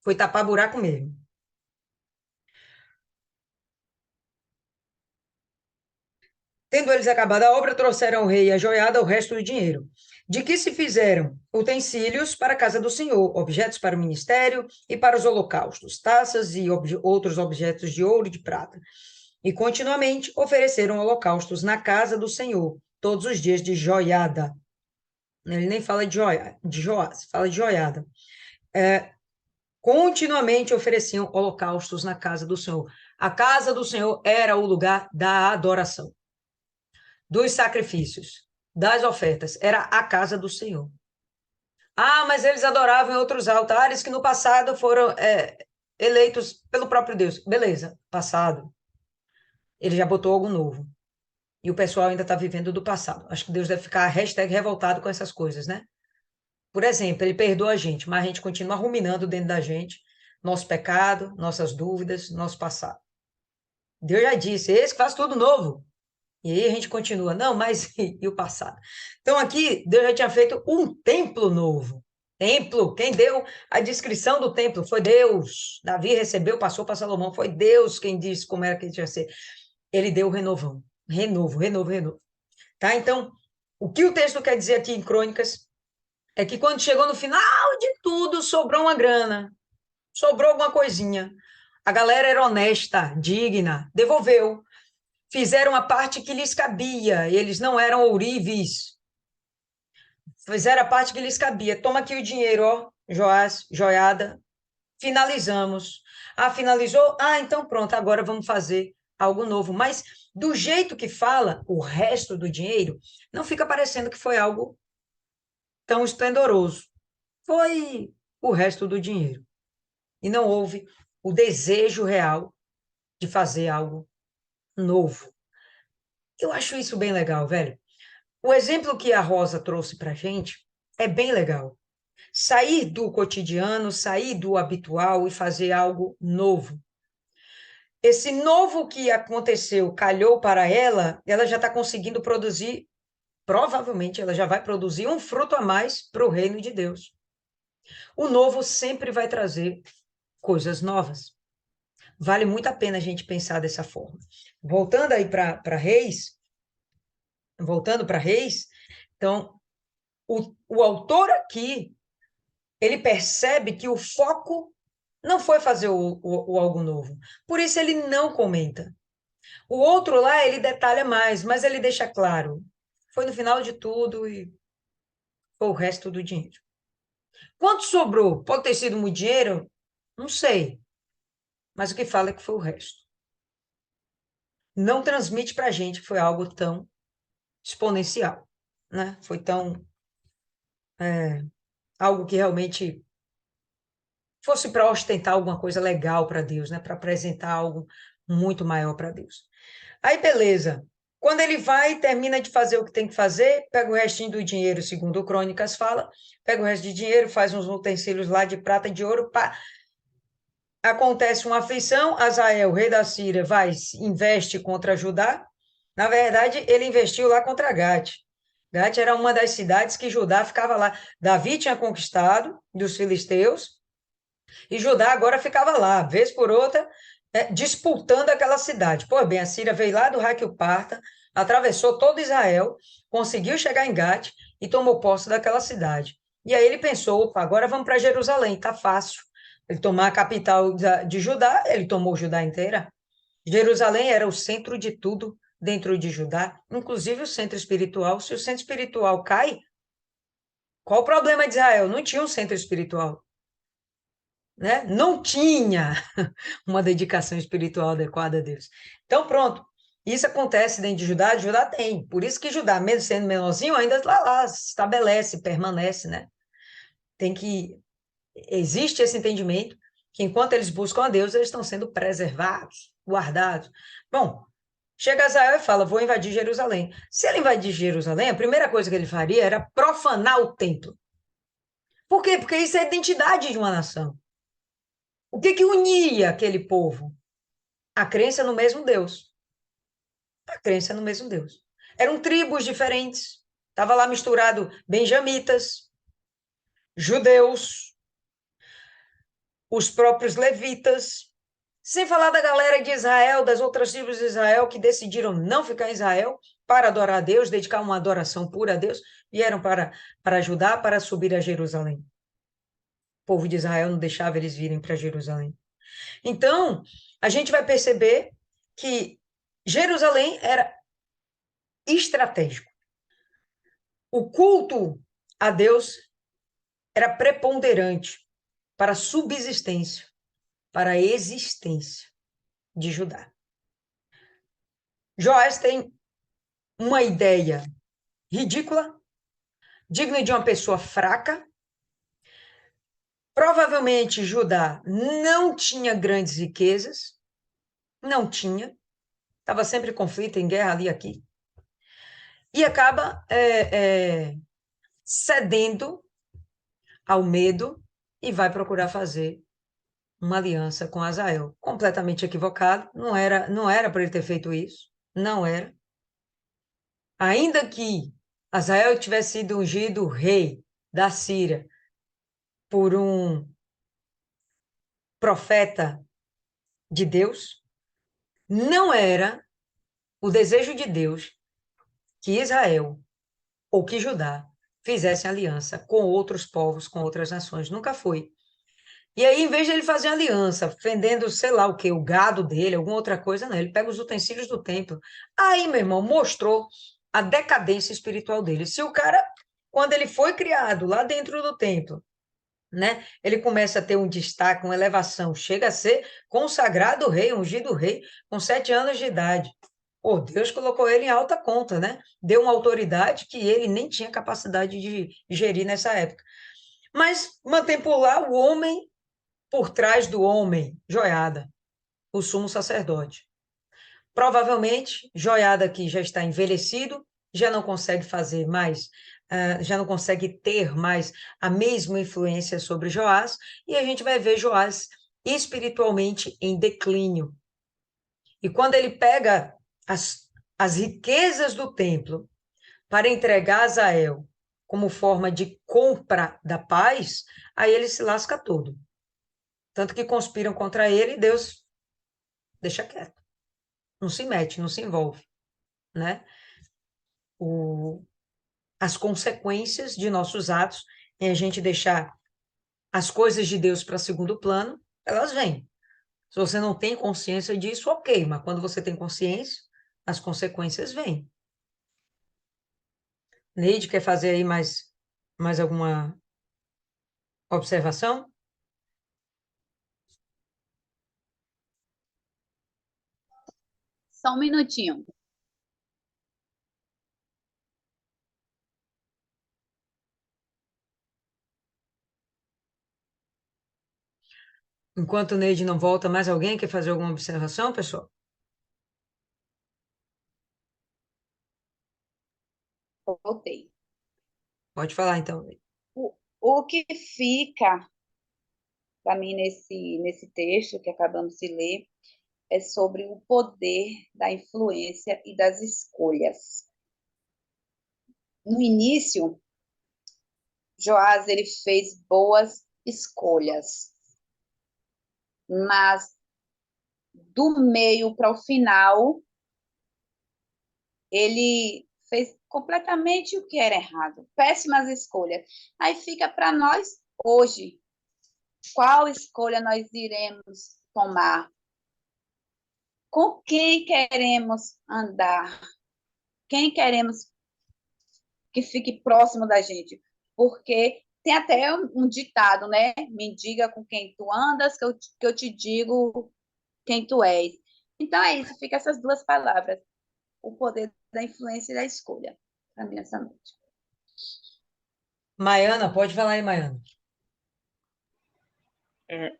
[SPEAKER 1] Foi tapar buraco mesmo. Tendo eles acabado a obra, trouxeram ao rei e à joiada o resto do dinheiro. De que se fizeram utensílios para a casa do Senhor, objetos para o ministério e para os holocaustos, taças e outros objetos de ouro e de prata. E continuamente ofereceram holocaustos na casa do Senhor, todos os dias de joiada. Ele nem fala de Joás, fala de Joiada. Continuamente ofereciam holocaustos na casa do Senhor. A casa do Senhor era o lugar da adoração, dos sacrifícios, das ofertas. Era a casa do Senhor. Ah, mas eles adoravam em outros altares que no passado foram eleitos pelo próprio Deus. Beleza, passado. Ele já botou algo novo. E o pessoal ainda está vivendo do passado. Acho que Deus deve ficar #revoltado com essas coisas, né? Por exemplo, ele perdoa a gente, mas a gente continua ruminando dentro da gente nosso pecado, nossas dúvidas, nosso passado. Deus já disse, esse que faz tudo novo. E aí a gente continua, não, mas e o passado? Então aqui, Deus já tinha feito um templo novo. Templo, quem deu a descrição do templo foi Deus. Davi recebeu, passou para Salomão, foi Deus quem disse como era que ele tinha que ser. Ele deu o renovão. Renovo. Tá? Então, o que o texto quer dizer aqui em Crônicas é que quando chegou no final de tudo, sobrou uma grana, sobrou alguma coisinha. A galera era honesta, digna, devolveu. Fizeram a parte que lhes cabia, eles não eram ourives. Fizeram a parte que lhes cabia. Toma aqui o dinheiro, ó, Joás, Joiada. Finalizamos. Ah, finalizou? Ah, então pronto, agora vamos fazer algo novo. Mas do jeito que fala, o resto do dinheiro, não fica parecendo que foi algo tão esplendoroso. Foi o resto do dinheiro. E não houve o desejo real de fazer algo novo. Eu acho isso bem legal, velho. O exemplo que a Rosa trouxe para a gente é bem legal. Sair do cotidiano, sair do habitual e fazer algo novo. Esse novo que aconteceu, calhou para ela, ela já está conseguindo produzir, provavelmente ela já vai produzir um fruto a mais para o reino de Deus. O novo sempre vai trazer coisas novas. Vale muito a pena a gente pensar dessa forma. Voltando para Reis, então, o autor aqui, ele percebe que o foco não foi fazer o algo novo. Por isso ele não comenta. O outro lá, ele detalha mais, mas ele deixa claro. Foi no final de tudo e foi o resto do dinheiro. Quanto sobrou? Pode ter sido muito dinheiro? Não sei. Mas o que fala é que foi o resto. Não transmite para a gente que foi algo tão exponencial, né? Foi tão... algo que realmente fosse para ostentar alguma coisa legal para Deus, né? Para apresentar algo muito maior para Deus. Aí, beleza. Quando ele vai, termina de fazer o que tem que fazer, pega o restinho do dinheiro, segundo o Crônicas fala, pega o resto de dinheiro, faz uns utensílios lá de prata e de ouro, pá. Acontece uma aflição, Azael, rei da Síria, vai, investe contra Judá. Na verdade, ele investiu lá contra Gate. Gate era uma das cidades que Judá ficava lá. Davi tinha conquistado dos filisteus, e Judá agora ficava lá, vez por outra, disputando aquela cidade. Pois bem, a Síria veio lá do Raquel-Parta, atravessou todo Israel, conseguiu chegar em Gate e tomou posse daquela cidade. E aí ele pensou, opa, agora vamos para Jerusalém, tá fácil. Ele tomar a capital de Judá, ele tomou Judá inteira. Jerusalém era o centro de tudo dentro de Judá, inclusive o centro espiritual. Se o centro espiritual cai, qual o problema de Israel? Não tinha um centro espiritual. Né? Não tinha uma dedicação espiritual adequada a Deus. Então, pronto. Isso acontece dentro de Judá, Judá tem. Por isso que Judá, mesmo sendo menorzinho, ainda lá se estabelece, permanece, né? Tem que... Existe esse entendimento que enquanto eles buscam a Deus, eles estão sendo preservados, guardados. Bom, chega Azael e fala, vou invadir Jerusalém. Se ele invadir Jerusalém, a primeira coisa que ele faria era profanar o templo. Por quê? Porque isso é a identidade de uma nação. O que unia aquele povo? A crença no mesmo Deus. A crença no mesmo Deus. Eram tribos diferentes. Estava lá misturado benjamitas, judeus, os próprios levitas, sem falar da galera de Israel, das outras tribos de Israel que decidiram não ficar em Israel para adorar a Deus, dedicar uma adoração pura a Deus, vieram para Judá, para subir a Jerusalém. O povo de Israel não deixava eles virem para Jerusalém. Então, a gente vai perceber que Jerusalém era estratégico. O culto a Deus era preponderante para a subsistência, para a existência de Judá. Joás tem uma ideia ridícula, digna de uma pessoa fraca. Provavelmente Judá não tinha grandes riquezas, não tinha, estava sempre em conflito, em guerra ali e aqui, e acaba cedendo ao medo e vai procurar fazer uma aliança com Azael. Completamente equivocado, não era para ele ter feito isso, não era. Ainda que Azael tivesse sido ungido rei da Síria por um profeta de Deus, não era o desejo de Deus que Israel ou que Judá fizessem aliança com outros povos, com outras nações. Nunca foi. E aí, em vez de ele fazer aliança, vendendo, sei lá o quê, o gado dele, alguma outra coisa, não. Ele pega os utensílios do templo. Aí, meu irmão, mostrou a decadência espiritual dele. Se o cara, quando ele foi criado lá dentro do templo, né, ele começa a ter um destaque, uma elevação, chega a ser consagrado rei, ungido rei, com 7 anos de idade. Pô, Deus colocou ele em alta conta, né? Deu uma autoridade que ele nem tinha capacidade de gerir nessa época. Mas mantém por lá o homem por trás do homem, Joiada, o sumo sacerdote. Provavelmente, Joiada aqui já está envelhecido, já não consegue fazer mais, já não consegue ter mais a mesma influência sobre Joás, e a gente vai ver Joás espiritualmente em declínio. E quando ele pega as riquezas do templo para entregar a Azael como forma de compra da paz, aí ele se lasca todo. Tanto que conspiram contra ele e Deus deixa quieto. Não se mete, não se envolve, né? As consequências de nossos atos em a gente deixar as coisas de Deus para segundo plano, elas vêm. Se você não tem consciência disso, ok, mas quando você tem consciência, as consequências vêm. Neide, quer fazer aí mais alguma observação?
[SPEAKER 2] Só um minutinho.
[SPEAKER 1] Enquanto Neide não volta, mais alguém quer fazer alguma observação, pessoal?
[SPEAKER 2] Voltei.
[SPEAKER 1] Pode falar, então.
[SPEAKER 2] O que fica para mim nesse texto que acabamos de ler é sobre o poder da influência e das escolhas. No início, Joás ele fez boas escolhas, mas do meio para o final, ele fez completamente o que era errado, péssimas escolhas. Aí fica para nós hoje, qual escolha nós iremos tomar? Com quem queremos andar? Quem queremos que fique próximo da gente? Porque tem até um ditado, né? Me diga com quem tu andas, que eu te digo quem tu és. Então é isso, fica essas duas palavras. O poder da influência e da escolha para mim essa noite.
[SPEAKER 1] Maiana, pode falar aí, Maiana.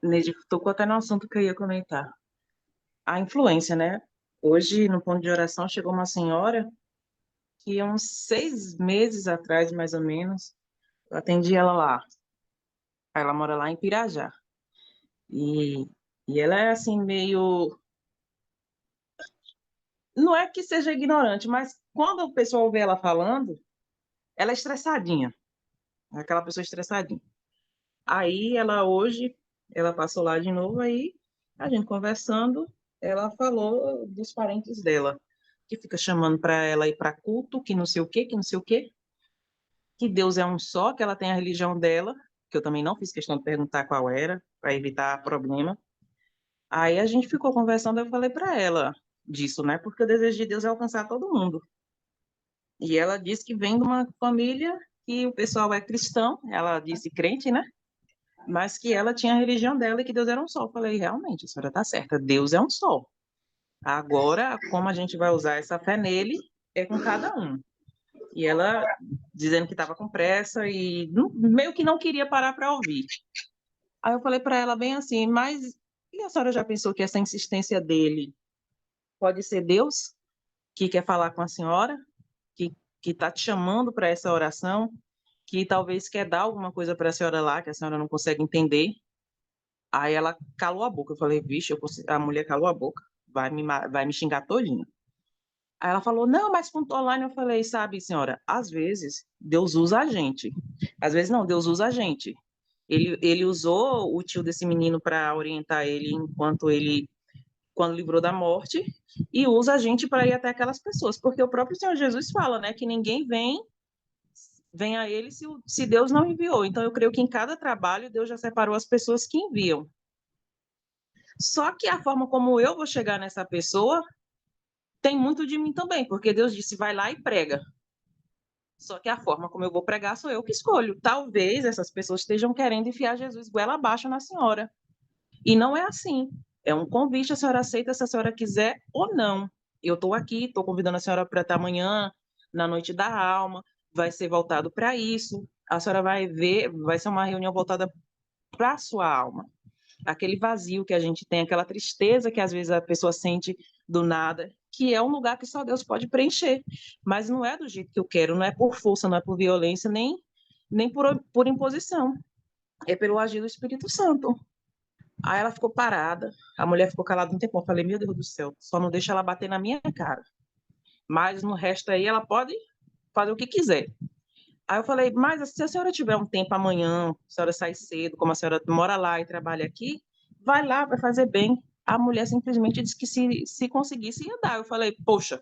[SPEAKER 4] Neide, tocou até no assunto que eu ia comentar. A influência, né? Hoje, no ponto de oração, chegou uma senhora que uns 6 meses atrás, mais ou menos, eu atendi ela lá. Ela mora lá em Pirajá. E, e ela é assim, meio. Não é que seja ignorante, mas quando o pessoal vê ela falando, ela é estressadinha. É aquela pessoa estressadinha. Aí ela hoje, ela passou lá de novo, aí a gente conversando, ela falou dos parentes dela, que fica chamando para ela ir para culto, que não sei o quê, que não sei o quê, que Deus é um só, que ela tem a religião dela, que eu também não fiz questão de perguntar qual era, para evitar problema. Aí a gente ficou conversando, eu falei para ela disso, né? Porque o desejo de Deus é alcançar todo mundo. E ela disse que vem de uma família que o pessoal é cristão, ela disse crente, né? Mas que ela tinha a religião dela e que Deus era um só. Eu falei, realmente, a senhora está certa, Deus é um só. Agora, como a gente vai usar essa fé nele, é com cada um. E ela dizendo que estava com pressa e meio que não queria parar para ouvir. Aí eu falei para ela bem assim, mas e a senhora já pensou que essa insistência dele pode ser Deus que quer falar com a senhora, que está te chamando para essa oração, que talvez quer dar alguma coisa para a senhora lá, que a senhora não consegue entender? Aí ela calou a boca. Eu falei, vixe, a mulher calou a boca, vai me xingar todinho. Aí ela falou, não, mas ponto online. Eu falei, sabe, senhora, às vezes Deus usa a gente. Às vezes não, Deus usa a gente. Ele usou o tio desse menino para orientar ele quando livrou da morte, e usa a gente para ir até aquelas pessoas, porque o próprio Senhor Jesus fala, né, que ninguém vem a ele se Deus não enviou. Então eu creio que em cada trabalho Deus já separou as pessoas que enviam. Só que a forma como eu vou chegar nessa pessoa tem muito de mim também, porque Deus disse, vai lá e prega. Só que a forma como eu vou pregar sou eu que escolho. Talvez essas pessoas estejam querendo enfiar Jesus goela abaixo na senhora. E não é assim. É um convite, a senhora aceita se a senhora quiser ou não. Eu estou aqui, estou convidando a senhora para estar amanhã, na Noite da Alma, vai ser voltado para isso. A senhora vai ver, vai ser uma reunião voltada para a sua alma. Aquele vazio que a gente tem, aquela tristeza que às vezes a pessoa sente do nada, que é um lugar que só Deus pode preencher. Mas não é do jeito que eu quero, não é por força, não é por violência, nem por imposição. É pelo agir do Espírito Santo. Aí ela ficou parada, a mulher ficou calada um tempo. Eu falei, meu Deus do céu, só não deixa ela bater na minha cara. Mas no resto aí ela pode fazer o que quiser. Aí eu falei, mas se a senhora tiver um tempo amanhã, a senhora sai cedo, como a senhora mora lá e trabalha aqui, vai lá, vai fazer bem. A mulher simplesmente disse que se conseguisse ia dar. Eu falei, poxa,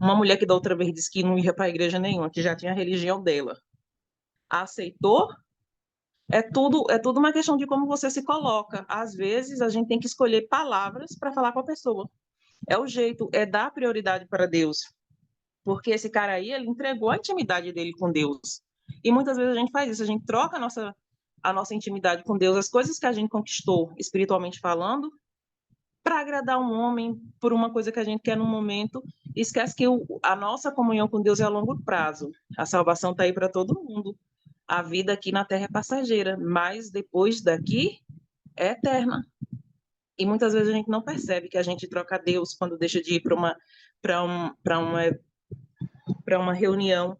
[SPEAKER 4] uma mulher que da outra vez disse que não ia para a igreja nenhuma, que já tinha a religião dela, aceitou? É tudo uma questão de como você se coloca. Às vezes a gente tem que escolher palavras para falar com a pessoa. É o jeito, é dar prioridade para Deus. Porque esse cara aí, ele entregou a intimidade dele com Deus. E muitas vezes a gente faz isso, a gente troca a nossa intimidade com Deus, as coisas que a gente conquistou espiritualmente falando, para agradar um homem por uma coisa que a gente quer no momento, e esquece que a nossa comunhão com Deus é a longo prazo. A salvação está aí para todo mundo. A vida aqui na Terra é passageira, mas depois daqui é eterna. E muitas vezes a gente não percebe que a gente troca Deus quando deixa de ir para uma reunião.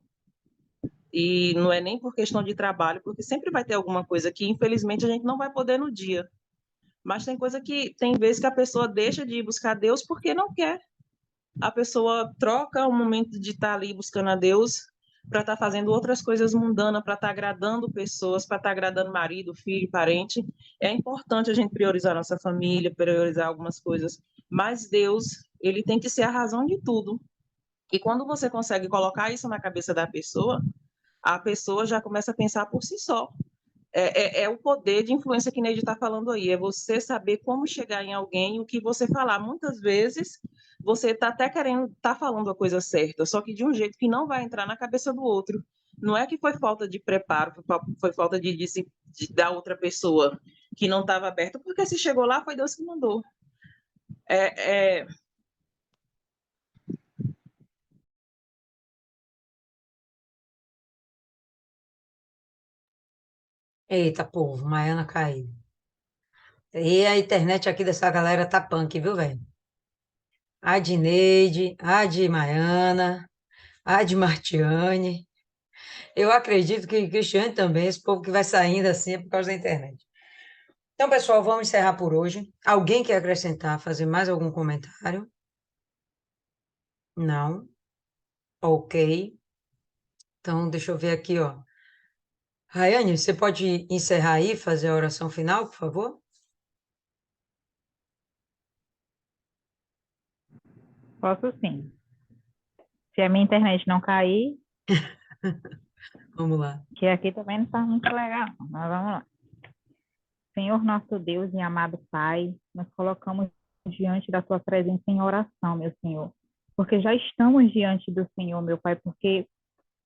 [SPEAKER 4] E não é nem por questão de trabalho, porque sempre vai ter alguma coisa que, infelizmente, a gente não vai poder no dia. Mas tem vezes que a pessoa deixa de ir buscar Deus porque não quer. A pessoa troca o momento de estar ali buscando a Deus para estar fazendo outras coisas mundanas, para estar agradando pessoas, para estar agradando marido, filho, parente. É importante a gente priorizar nossa família, priorizar algumas coisas, mas Deus, ele tem que ser a razão de tudo. E quando você consegue colocar isso na cabeça da pessoa, a pessoa já começa a pensar por si só. É o poder de influência que Neide está falando aí, é você saber como chegar em alguém e o que você falar. Muitas vezes você está até querendo estar falando a coisa certa, só que de um jeito que não vai entrar na cabeça do outro. Não é que foi falta de preparo, foi falta da outra pessoa que não estava aberta, porque se chegou lá foi Deus que mandou. É, é,
[SPEAKER 1] Eita, povo, Maiana caiu. E a internet aqui dessa galera tá punk, viu, velho? A de Neide, a de Maiana, a de Martiane. Eu acredito que Cristiane também, esse povo que vai saindo assim é por causa da internet. Então, pessoal, vamos encerrar por hoje. Alguém quer acrescentar, fazer mais algum comentário? Não? Ok. Então, deixa eu ver aqui, ó. Rayane, você pode encerrar aí, fazer a oração final, por favor?
[SPEAKER 7] Posso sim. Se a minha internet não cair,
[SPEAKER 1] Vamos lá.
[SPEAKER 7] que aqui também não está muito legal, mas vamos lá. Senhor nosso Deus e amado Pai, nós colocamos diante da tua presença em oração, meu Senhor, porque já estamos diante do Senhor, meu Pai, porque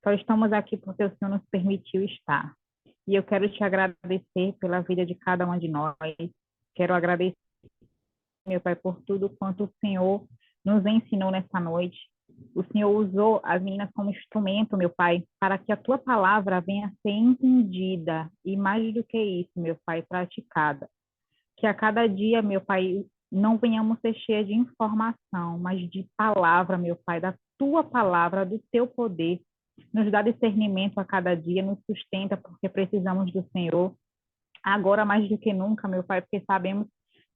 [SPEAKER 7] Só estamos aqui porque o Senhor nos permitiu estar. E eu quero te agradecer pela vida de cada um de nós. Quero agradecer, meu Pai, por tudo quanto o Senhor nos ensinou nessa noite. O Senhor usou as meninas como instrumento, meu Pai, para que a tua palavra venha a ser entendida e, mais do que isso, meu Pai, praticada. Que a cada dia, meu Pai, não venhamos ser cheios de informação, mas de palavra, meu Pai, da tua palavra, do teu poder. Nos dá discernimento a cada dia, nos sustenta, porque precisamos do Senhor. Agora, mais do que nunca, meu Pai, porque sabemos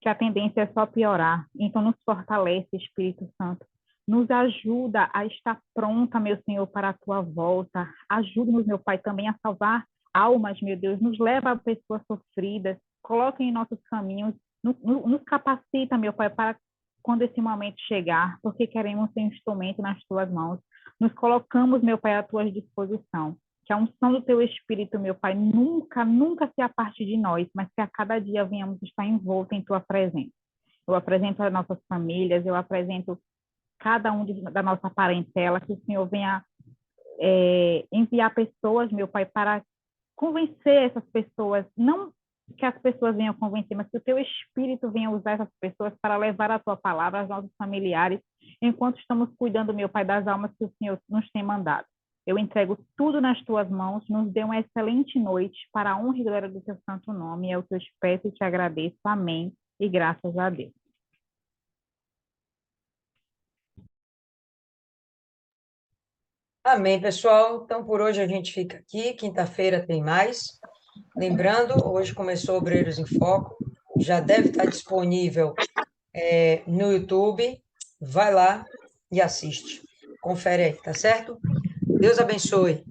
[SPEAKER 7] que a tendência é só piorar. Então, nos fortalece, Espírito Santo. Nos ajuda a estar pronta, meu Senhor, para a tua volta. Ajuda-nos, meu Pai, também a salvar almas, meu Deus. Nos leva a pessoas sofridas. Coloque em nossos caminhos. Nos capacita, meu Pai, para quando esse momento chegar, porque queremos ser instrumento nas tuas mãos. Nos colocamos, meu Pai, à tua disposição. Que a unção do teu Espírito, meu Pai, nunca, nunca se aparte de nós, mas que a cada dia venhamos estar envoltos em tua presença. Eu apresento as nossas famílias, eu apresento cada um da nossa parentela, que o Senhor venha enviar pessoas, meu Pai, para convencer essas pessoas, não que as pessoas venham convencer, mas que o teu Espírito venha usar essas pessoas para levar a tua palavra aos nossos familiares, enquanto estamos cuidando, meu Pai, das almas que o Senhor nos tem mandado. Eu entrego tudo nas tuas mãos, nos dê uma excelente noite, para a honra e glória do teu santo nome, é o que eu te peço e te agradeço. Amém, e graças a Deus.
[SPEAKER 1] Amém, pessoal. Então, por hoje a gente fica aqui. Quinta-feira tem mais. Lembrando, hoje começou Obreiros em Foco. Já deve estar disponível no YouTube. Vai lá e assiste. Confere aí, tá certo? Deus abençoe.